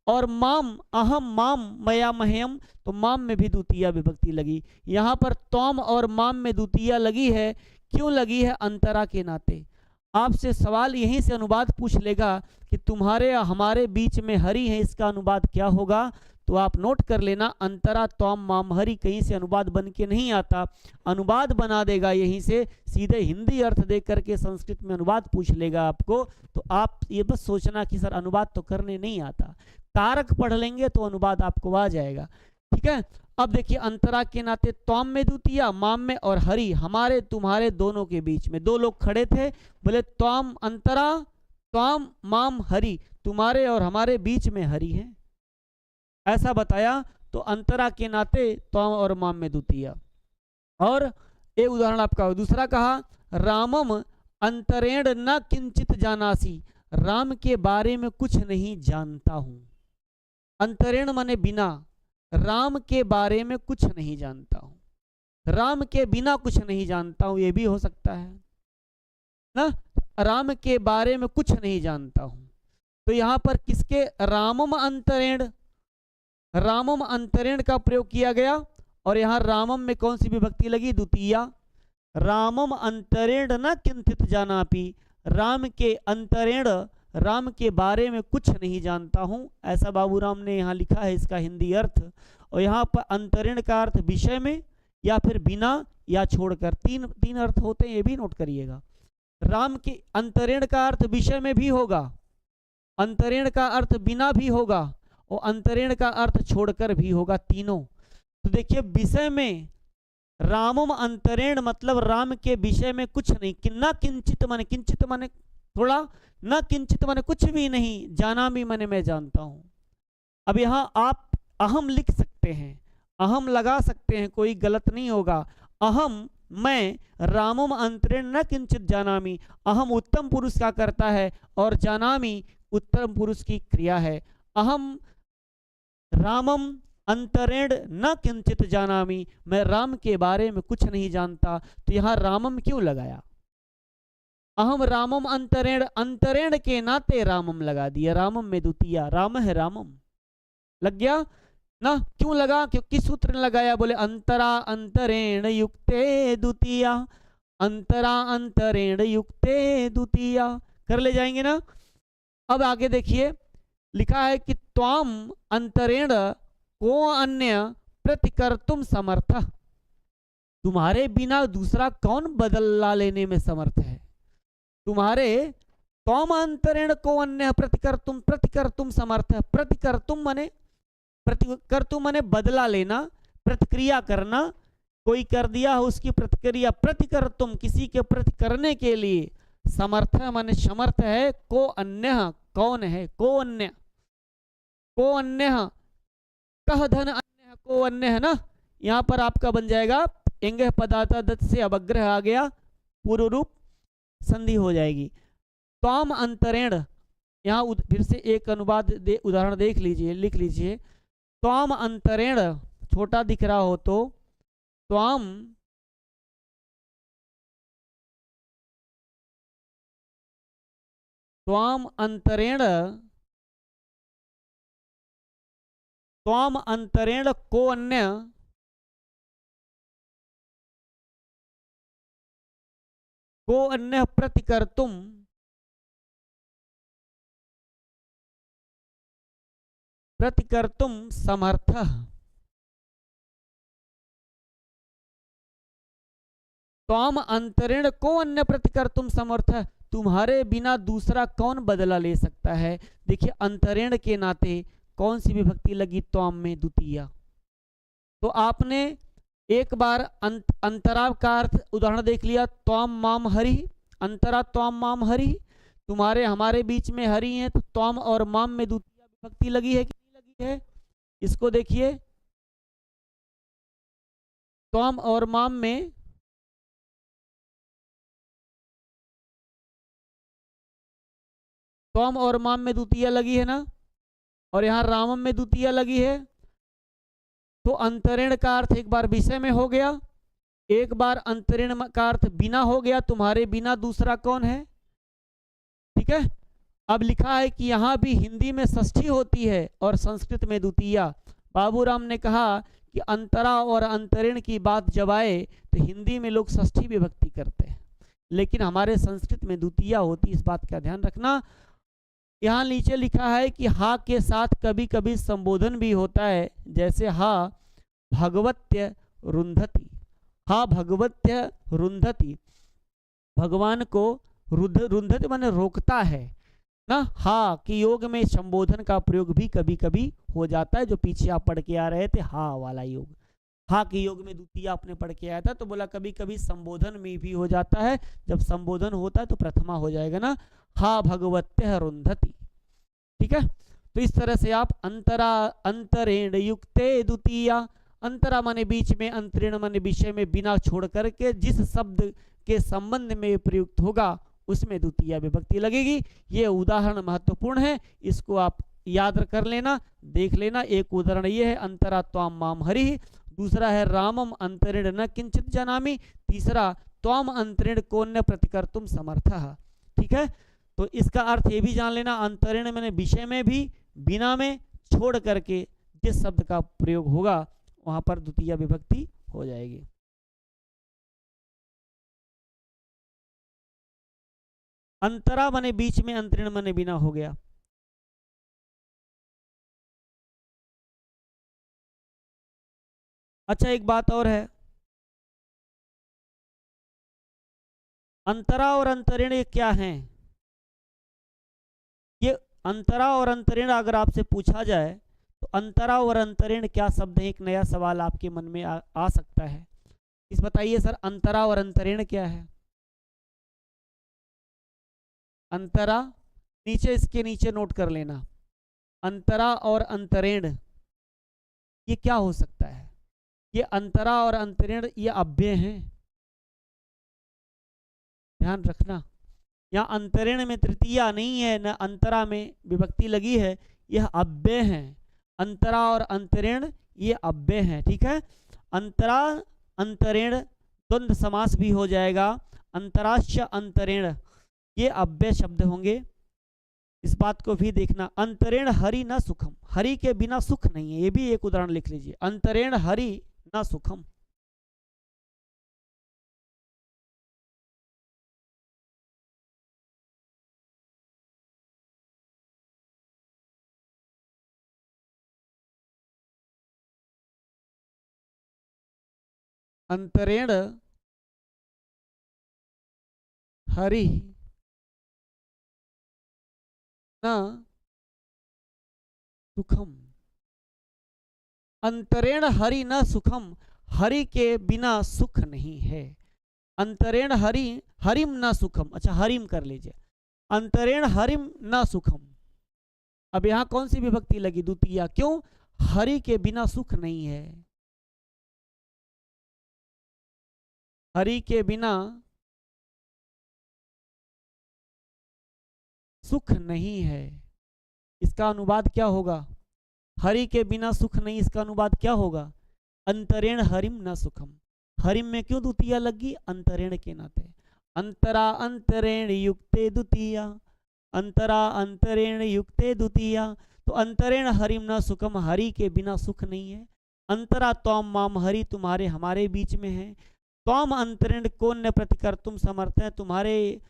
और माम अहम माम मया मह्यम, तो माम में भी द्वितीया विभक्ति लगी। यहाँ पर त्वाम और माम में द्वितीया लगी है, क्यों लगी है, अंतरा के नाते। आपसे सवाल यहीं से अनुवाद पूछ लेगा कि तुम्हारे या हमारे बीच में हरि है, इसका अनुवाद क्या होगा, तो आप नोट कर लेना, अंतरा त्वाम माम हरि कहीं से अनुवाद बन के नहीं आता, अनुवाद बना देगा यहीं से, सीधे हिंदी अर्थ दे करके संस्कृत में अनुवाद पूछ लेगा आपको। तो आप ये बस सोचना कि सर अनुवाद तो करने नहीं आता, कारक पढ़ लेंगे तो अनुवाद आपको आ जाएगा, ठीक है। अब देखिए अंतरा के नाते त्वाम में द्वितीया, माम में, और हरि हमारे तुम्हारे दोनों के बीच में, दो लोग खड़े थे, बोले त्वाम अंतरा त्वाम माम हरि, तुम्हारे और हमारे बीच में हरि है, ऐसा बताया। तो अंतरा के नाते त्वाम और माम में द्वितीया। और एक उदाहरण आपका दूसरा कहा, रामम अंतरेण न किंचित जानासी, राम के बारे में कुछ नहीं जानता हूं, अंतरेण माने बिना, राम के बारे में कुछ नहीं जानता हूं, राम के बिना कुछ नहीं जानता हूं, ये भी हो सकता है ना, राम के बारे में कुछ नहीं जानता हूं। तो यहां पर किसके, रामम अंतरेण, रामम अंतरेण का प्रयोग किया गया, और यहां रामम में कौन सी विभक्ति लगी, द्वितीया, रामम अंतरेण न किंचित जानापि, राम के अंतरेण, राम के बारे में कुछ नहीं जानता हूं, ऐसा बाबूराम ने यहाँ लिखा है इसका हिंदी अर्थ। और यहाँ पर अंतरेण का अर्थ विषय में या फिर बिना या छोड़कर, तीन अर्थ होते हैं, ये भी नोट करिएगा। राम के अंतरेण का अर्थ विषय में भी होगा, अंतरेण का अर्थ बिना भी होगा, और अंतरेण का अर्थ छोड़कर भी होगा, तीनों। तो देखिए विषय में रामम अंतरेण मतलब राम के विषय में कुछ नहीं, किन्ना किंचित माने, किंचित माने थोड़ा, न किंचित माने कुछ भी नहीं, जाना भी माने मैं जानता हूं। अब यहां आप अहम लिख सकते हैं, अहम लगा सकते हैं, कोई गलत नहीं होगा। अहम मैं, रामम अंतरेण न किंचित जानामि, अहम उत्तम पुरुष का करता है और जानामि उत्तम पुरुष की क्रिया है। अहम रामम अंतरेण न किंचित जानामि, मैं राम के बारे में कुछ नहीं जानता। तो यहां रामम क्यों लगाया, अहम रामम अंतरेण, अंतरेण के नाते रामम लगा दिया, रामम में द्वितीया, राम है रामम लग गया ना, क्यों लगा, क्योंकि सूत्र ने लगाया, बोले अंतरा अंतरेण युक्ते द्वितीया, अंतरा अंतरेण युक्ते द्वितीया, कर ले जाएंगे ना। अब आगे देखिए लिखा है कि त्वाम अंतरेण को अन्य प्रतिकर्तुम समर्थ, तुम्हारे बिना दूसरा कौन बदला लेने में समर्थ है, तुम्हारे त्वाम अंतरेण को अन्य प्रतिकर्तुम, प्रतिकर्तुम समर्थ, प्रतिकर्तुम माने, प्रतिकर्तुम माने बदला लेना, प्रतिक्रिया करना, कोई कर दिया हो उसकी प्रतिक्रिया, प्रतिकर्तुम किसी के प्रति करने के लिए, समर्थ माने समर्थ है, को अन्य कौन है, को अन्य, को अन्य, कह धन अन्य, को अन्य है ना, यहाँ पर आपका बन जाएगा एंगे पदाता दत्त से अवग्रह आ गया, पूर्व रूप संधि हो जाएगी। त्वाम अंतरेण, यहाँ फिर से एक अनुवाद उदाहरण देख लीजिए, लिख लीजिए। त्वाम अंतरेण, छोटा दिख रहा हो तो त्वाम त्वाम अंतरेण, त्वाम अंतरेण को अन्य, को अन्य प्रतिकर्तुम, प्रतिकर्तुम समर्थः। त्वाम अंतरिण को अन्य प्रतिकर्तुम समर्थ, तुम्हारे बिना दूसरा कौन बदला ले सकता है। देखिए अंतरिण के नाते कौन सी विभक्ति लगी त्वाम में, द्वितीया। तो आपने एक बार अंतरा का अर्थ उदाहरण देख लिया, त्वाम माम हरि, अंतरा त्वाम माम हरि, तुम्हारे हमारे बीच में हरि है, तो त्वाम और माम में द्वितीया विभक्ति लगी है कि नहीं लगी है। इसको देखिए, त्वाम और माम में, त्वम और माम में द्वितीया लगी है ना, और यहाँ रामम में द्वितीया लगी है। तो अंतरिण का अर्थ एक बार विषय में हो गया, एक बार अंतरिण का अर्थ बिना हो गया, तुम्हारे बिना दूसरा कौन है। ठीक है। अब लिखा है कि यहाँ भी हिंदी में षष्ठी होती है और संस्कृत में द्वितीया। बाबूराम ने कहा कि अंतरा और अंतरिण की बात जब आए तो हिंदी में लोग षष्ठी विभक्ति करते हैं, लेकिन हमारे संस्कृत में द्वितीया होती, इस बात का ध्यान रखना। यहाँ नीचे लिखा है कि हा के साथ कभी कभी संबोधन भी होता है, जैसे हा भगवत्य रुंधति, हा भगवत्य रुंधति, भगवान को रुंधति माने रोकता है ना। हा कि योग में संबोधन का प्रयोग भी कभी कभी हो जाता है, जो पीछे आप पढ़ के आ रहे थे हा वाला योग, हा के योग में द्वितीय आपने पढ़ के आया था, तो बोला कभी कभी संबोधन में भी हो जाता है, जब संबोधन होता है तो प्रथमा हो जाएगा ना, हा भगवत्य रुंधति। ठीक है। तो इस तरह से आप अंतरा अंतरेण युक्ते द्वितीया, अंतरा माने बीच में, अंतरेण माने विषय में, बिना छोड़ करके जिस शब्द के संबंध में प्रयुक्त होगा उसमें द्वितीय विभक्ति लगेगी। ये उदाहरण महत्वपूर्ण है, इसको आप याद कर लेना, देख लेना। एक उदाहरण ये है अंतरा त्वाम माम हरि, दूसरा है रामम अंतरिण न किंचित जानामि, तीसरा त्वाम अंतरिण कोन्य प्रतिकर्तुम समर्थः। ठीक है। तो इसका अर्थ ये भी जान लेना, अंतरिण मैंने विषय में भी, बिना में, छोड़ करके जिस शब्द का प्रयोग होगा वहां पर द्वितीय विभक्ति हो जाएगी। अंतरा माने बीच में, अंतरिण माने बिना हो गया। अच्छा एक बात और है, अंतरा और अंतरिण ये क्या है। ये अंतरा और अंतरिण अगर आपसे पूछा जाए तो अंतरा और अंतरिण क्या शब्द है, एक नया सवाल आपके मन में आ सकता है। इस बताइए सर, अंतरा और अंतरिण क्या है। अंतरा, नीचे इसके नीचे नोट कर लेना, अंतरा और अंतरिण ये क्या हो सकता है। ये अंतरा और अंतरिण ये अव्यय हैं, ध्यान रखना। यहाँ अंतरिण में तृतीया नहीं है, न अंतरा में विभक्ति लगी है, यह अव्यय है। अंतरा और अंतरिण ये अव्यय है। ठीक है। अंतरा अंतरिण द्वंद्व समास भी हो जाएगा, अंतराश्च अंतरिण ये अव्यय शब्द होंगे, इस बात को भी देखना। अंतरिण हरि न सुखम, हरि के बिना सुख नहीं है, ये भी एक उदाहरण लिख लीजिए, अंतरिण हरि न सुखम। अंतरेण हरि न सुखम, अंतरेण हरि न सुखम, हरि के बिना सुख नहीं है। अंतरेण हरि, हरिम न सुखम, अच्छा हरिम कर लीजिए, अंतरेण हरिम न सुखम। अब यहां कौन सी विभक्ति लगी, द्वितीया, क्यों, हरि के बिना सुख नहीं है, हरि के बिना सुख नहीं है। इसका अनुवाद क्या होगा? हरि के बिना सुख नहीं, इसका अनुवाद क्या होगा? अंतरेण हरिम न सुखम। हरिम में क्यों द्वितीया लगी? अंतरेण के नाते। अंतरा अंतरेण युक्ते द्वितीया, अंतरा अंतरेण युक्ते द्वितीया। तो अंतरेण हरिम न सुखम, हरि के बिना सुख नहीं है। अंतरा त्वम माम हरि, तुम्हारे हमारे बीच में है। त्वम अंतरेण कौन न प्रतिकर, तुम समर्थ है, तुम्हारे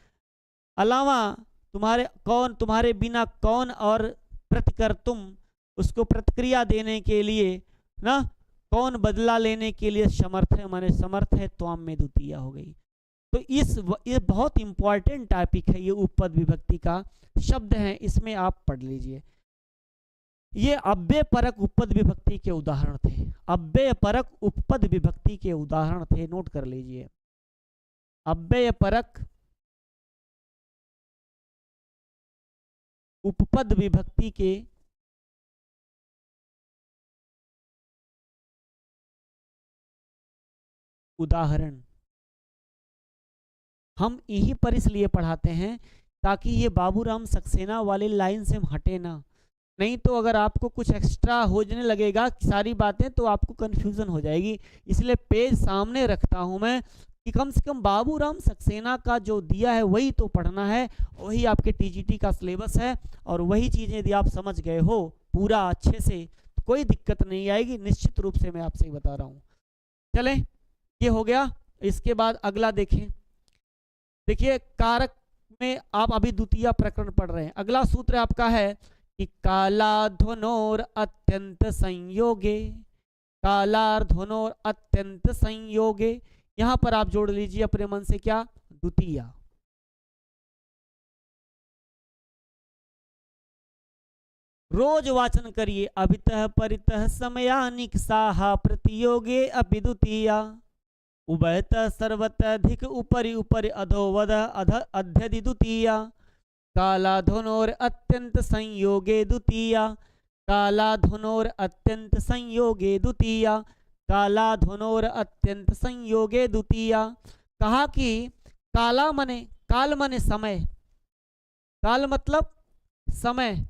अलावा तुम्हारे बिना कौन और प्रतिकर, तुम उसको प्रतिक्रिया देने के लिए ना, कौन बदला लेने के लिए समर्थ है, माने समर्थ है, त्वाम में द्वितीया हो गई। तो ये बहुत इंपॉर्टेंट टॉपिक है, ये उपपद विभक्ति का शब्द है, इसमें आप पढ़ लीजिए। ये अव्यय परक उपपद विभक्ति के उदाहरण थे, अव्यय परक उपपद विभक्ति के उदाहरण थे, नोट कर लीजिए। अव्यय परक उपपद विभक्ति के उदाहरण हम यहीं पर इसलिए पढ़ाते हैं ताकि ये बाबूराम सक्सेना वाली लाइन से हम हटे ना। नहीं तो अगर आपको कुछ एक्स्ट्रा होने लगेगा सारी बातें तो आपको कंफ्यूजन हो जाएगी। इसलिए पेज सामने रखता हूं मैं कि कम से कम बाबूराम सक्सेना का जो दिया है वही तो पढ़ना है, वही आपके टीजीटी का सिलेबस है, और वही चीज़ें यदि आप समझ गए हो पूरा अच्छे से तो कोई दिक्कत नहीं आएगी, निश्चित रूप से मैं आपसे बता रहा हूँ। चलें, ये हो गया। इसके बाद अगला देखें। देखिए कारक में आप अभी द्वितीय प्रकरण पढ़ रहे हैं। अगला सूत्र आपका है कि कालाध्वनोर अत्यंत संयोगे, कालाध्वनोर अत्यंत संयोगे। यहां पर आप जोड़ लीजिए अपने मन से क्या? द्वितीय। रोज वाचन करिए। अभितः परितः समयानिकसाहा प्रतियोगे अपि द्वितीया, उभयतः सर्वतः उपरि उपरि अधोवद अध अध्यधि द्वितीया, कालाध्वनोर अत्यंत संयोगे द्वितीया, कालाध्वनोर अत्यंत संयोगे द्वितीया, कालाध्वनोर अत्यंत संयोगे द्वितीया। कहा कि काला मने, काल मने समय, काल मतलब समय,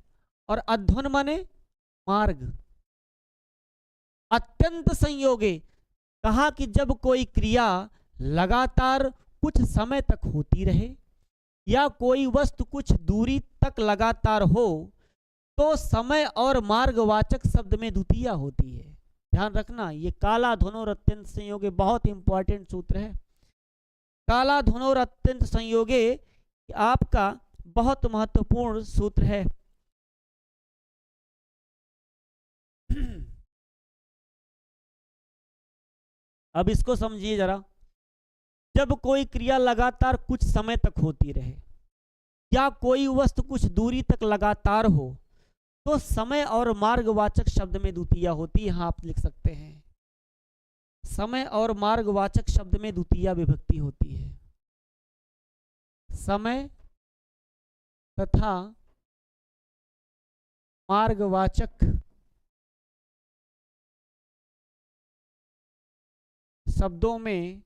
और अध्वन मने मार्ग। अत्यंत संयोगे, कहा कि जब कोई क्रिया लगातार कुछ समय तक होती रहे या कोई वस्तु कुछ दूरी तक लगातार हो तो समय और मार्गवाचक शब्द में द्वितीया होती है। ध्यान रखना, ये कालाध्वनोर अत्यंत संयोगे बहुत इंपॉर्टेंट सूत्र है। कालाध्वनोर अत्यंत संयोगे आपका बहुत महत्वपूर्ण सूत्र है। अब इसको समझिए जरा। जब कोई क्रिया लगातार कुछ समय तक होती रहे या कोई वस्तु कुछ दूरी तक लगातार हो तो समय और मार्गवाचक शब्द में द्वितीया होती है। यहां आप लिख सकते हैं, समय और मार्गवाचक शब्द में द्वितीया विभक्ति होती है। समय तथा मार्गवाचक शब्दों में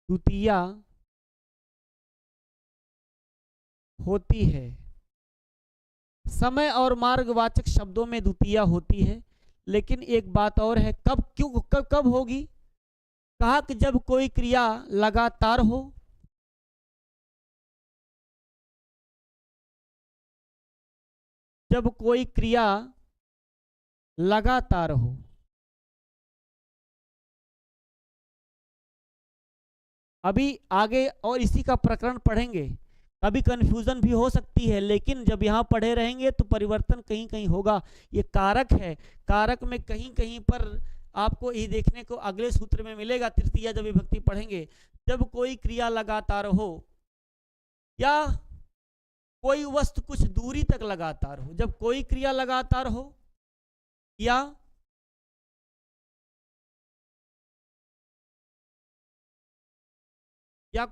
द्वितीया होती है। समय और मार्गवाचक शब्दों में द्वितीया होती है, लेकिन एक बात और है, कब क्यों कब होगी? कहा कि जब कोई क्रिया लगातार हो, जब कोई क्रिया लगातार हो। अभी आगे और इसी का प्रकरण पढ़ेंगे, कभी कंफ्यूजन भी हो सकती है, लेकिन जब यहाँ पढ़े रहेंगे तो परिवर्तन कहीं कहीं होगा। ये कारक है, कारक में कहीं कहीं पर आपको ये देखने को अगले सूत्र में मिलेगा। तृतीया जब विभक्ति पढ़ेंगे, जब कोई क्रिया लगातार हो या कोई वस्तु कुछ दूरी तक लगातार हो, जब कोई क्रिया लगातार हो या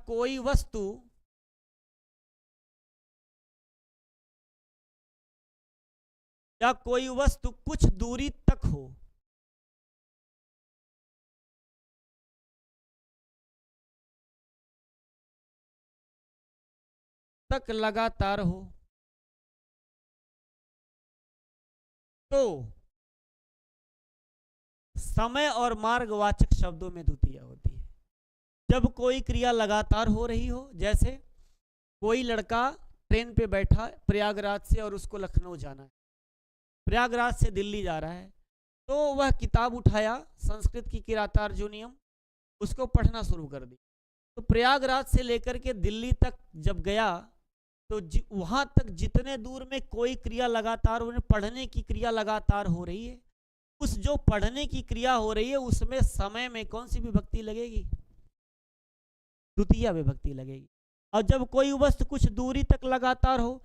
कोई वस्तु कुछ दूरी तक हो, तक लगातार हो तो समय और मार्गवाचक शब्दों में द्वितीया होती है। जब कोई क्रिया लगातार हो रही हो, जैसे कोई लड़का ट्रेन पे बैठा प्रयागराज से और उसको लखनऊ जाना है, प्रयागराज से दिल्ली जा रहा है, तो वह किताब उठाया संस्कृत की किरातार्जुनीयम, उसको पढ़ना शुरू कर दी। तो प्रयागराज से लेकर के दिल्ली तक जब गया तो वहां तक जितने दूर में कोई क्रिया लगातार, पढ़ने की क्रिया लगातार हो रही है, उस जो पढ़ने की क्रिया हो रही है उसमें समय में कौन सी विभक्ति लगेगी? द्वितीय विभक्ति लगेगी। और जब कोई वस्तु कुछ दूरी तक लगातार हो,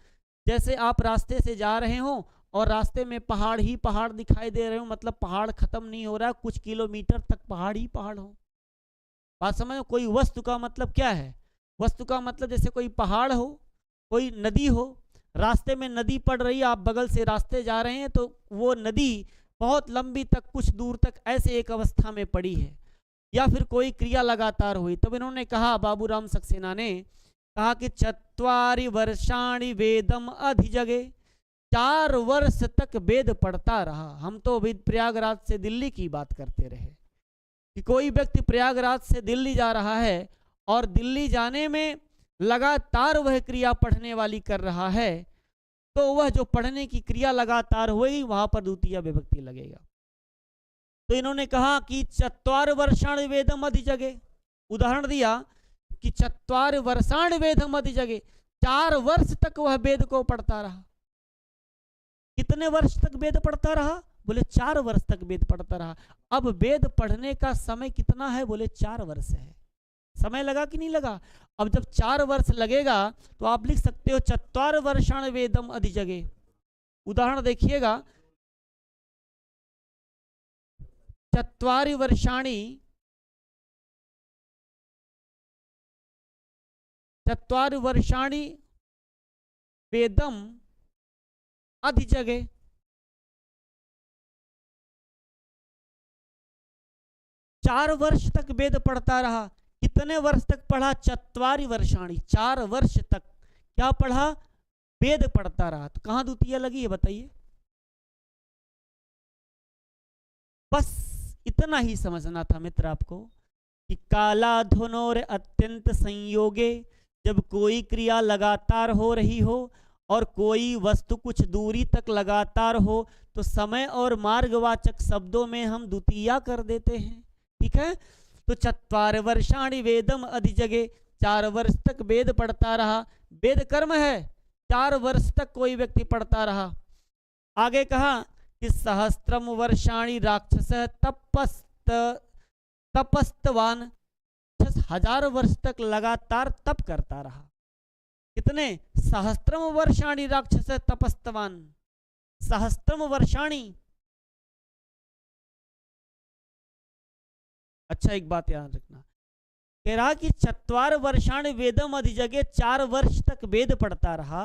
जैसे आप रास्ते से जा रहे हो और रास्ते में पहाड़ ही पहाड़ दिखाई दे रहे हो, मतलब पहाड़ खत्म नहीं हो रहा, कुछ किलोमीटर तक पहाड़ ही पहाड़ हो। बात समझो, कोई वस्तु का मतलब क्या है? वस्तु का मतलब जैसे कोई पहाड़ हो, कोई नदी हो, रास्ते में नदी पड़ रही है, आप बगल से रास्ते जा रहे हैं तो वो नदी बहुत लंबी तक कुछ दूर तक ऐसे एक अवस्था में पड़ी है। या फिर कोई क्रिया लगातार हुई, तब इन्होंने कहा, बाबूराम सक्सेना ने कहा कि चत्वारि वर्षाणि वेदम अधिजगे, 4 वर्ष तक वेद पढ़ता रहा। हम तो अभी प्रयागराज से दिल्ली की बात करते रहे कि कोई व्यक्ति प्रयागराज से दिल्ली जा रहा है और दिल्ली जाने में लगातार वह क्रिया पढ़ने वाली कर रहा है, तो वह जो पढ़ने की क्रिया लगातार हुई वहां पर द्वितीय विभक्ति लगेगा। तो इन्होंने कहा कि 4 वर्षाणि वेदम अधिजगे, उदाहरण दिया कि 4 वर्षाणि वेदम अधिजगे, 4 वर्ष तक वह वेद को पढ़ता रहा। कितने वर्ष तक वेद पढ़ता रहा? बोले 4 वर्ष तक वेद पढ़ता रहा। अब वेद पढ़ने का समय कितना है? बोले 4 वर्ष है। समय लगा कि नहीं लगा? अब जब 4 वर्ष लगेगा तो आप लिख सकते हो 4 वर्षाणि वेदम अधिजगे। उदाहरण देखिएगा, 4 वर्षाणि, 4 वर्षाणि वेदम अधिजगे। 4 वर्ष तक वेद पढ़ता रहा। कितने वर्ष तक पढ़ा? 4 वर्षाणि, 4 वर्ष तक क्या पढ़ा? वेद पढ़ता रहा। तो कहां द्वितीय लगी है बताइए? बस इतना ही समझना था मित्र आपको कि काला धुनोर अत्यंत संयोगे, जब कोई क्रिया लगातार हो रही हो और कोई वस्तु कुछ दूरी तक लगातार हो तो समय और मार्गवाचक शब्दों में हम द्वितीया कर देते हैं। ठीक है, तो 4 वर्षाणि वेदम अधिजगे, 4 वर्ष तक वेद पढ़ता रहा। वेद कर्म है, 4 वर्ष तक कोई व्यक्ति पढ़ता रहा। आगे कहा कि सहस्त्रम वर्षाणि राक्षस तपस्तवान, 1000 वर्ष तक लगातार तप करता रहा। कितने? सहस्त्रम वर्षाणि राक्षस तपस्तवान, सहस्त्रम वर्षाणि। अच्छा, एक बात याद रखना, कह रहा कि 4 वर्षाणि वेदम अधिजगे, 4 वर्ष तक वेद पढ़ता रहा,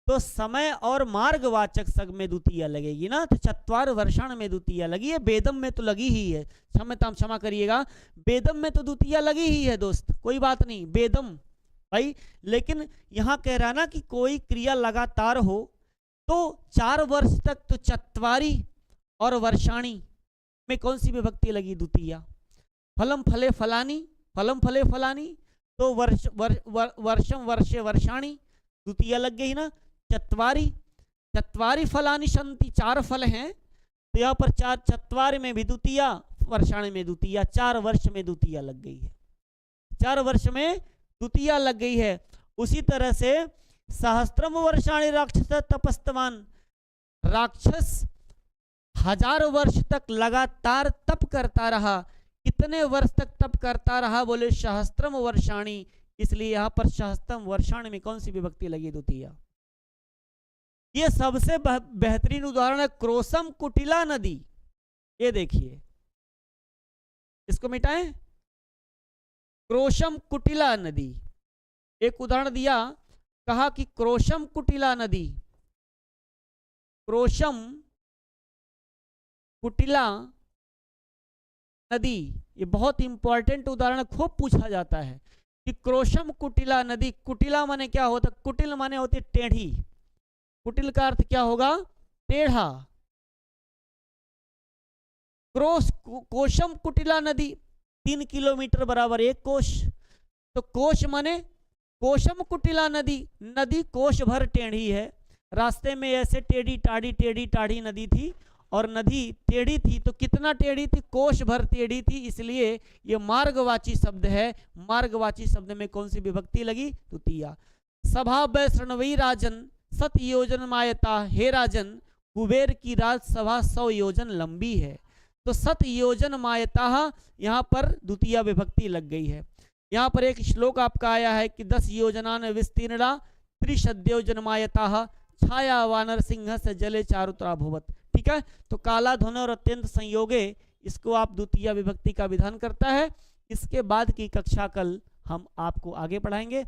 तो समय और मार्गवाचक सग में द्वितीय लगेगी ना। तो 4 वर्षाण में द्वितीय लगी है, वेदम में तो लगी ही है। क्षमा करिएगा, वेदम में तो द्वितीय लगी ही है दोस्त, कोई बात नहीं, वेदम भाई। लेकिन यहां कह रहा ना कि कोई क्रिया लगातार हो तो 4 वर्ष तक, तो 4 और वर्षाणी में कौन सी विभक्ति लगी? द्वितीय। फलम फले फलानी, फलम फले फलानी, तो वर्षम वर्षे वर्षाणी, द्वितीय लग गई ना। 4 फलानि सन्ति, 4 फल हैं, तो यहाँ पर 4 में भी द्वितीय, वर्षाणी में द्वितीय, 4 वर्ष में द्वितीय लग गई है, 4 वर्ष में द्वितीय लग गई है। उसी तरह से सहस्त्रम वर्षाणि राक्षस तपस्तवान, राक्षस 1000 वर्ष तक लगातार तप करता रहा। कितने वर्ष तक तप करता रहा? बोले सहस्त्रम वर्षाणी, इसलिए यहां पर सहस्त्रम वर्षाणी में कौन सी विभक्ति लगी? द्वितीय। ये सबसे बेहतरीन उदाहरण है क्रोशम कुटिला नदी। ये देखिए, इसको मिटाएं, क्रोशम कुटिला नदी। एक उदाहरण दिया, कहा कि क्रोशम कुटिला नदी, क्रोशम कुटिला नदी। ये बहुत इंपॉर्टेंट उदाहरण, खूब पूछा जाता है कि कि क्रोशम कुटिला नदी, कुटिला माने क्या होता, कुटिल माने होती टेढ़ी, कुटिल का अर्थ क्या होगा, टेढ़ा। कोशम कुटिला नदी 3 किलोमीटर बराबर 1 कोश, तो कोश माने कोशम कुटिला नदी, नदी कोश भर टेढ़ी है। रास्ते में ऐसे टेढ़ी टाढ़ी नदी थी, और नदी टेढ़ी थी तो कितना टेढ़ी थी, कोश भर टेढ़ी थी, इसलिए ये मार्गवाची शब्द है। मार्गवाची शब्द में कौन सी विभक्ति लगी, द्वितीया। सभा वैष्णवी राजन सत योजन मायता, हे राजन कुबेर की राजसभा 100 योजन लंबी है। तो सत योजन मायता यहाँ पर द्वितीय विभक्ति लग गई है। यहाँ पर एक श्लोक आपका आया है कि 10 योजनान विस्तीर्णा त्रिशद्योजन मायता, छाया वानर सिंह से जले चारुत्रा भुवत। ठीक है, तो काला धुन और अत्यंत संयोगे, इसको आप द्वितीय विभक्ति का विधान करता है। इसके बाद की कक्षा कल हम आपको आगे पढ़ाएंगे।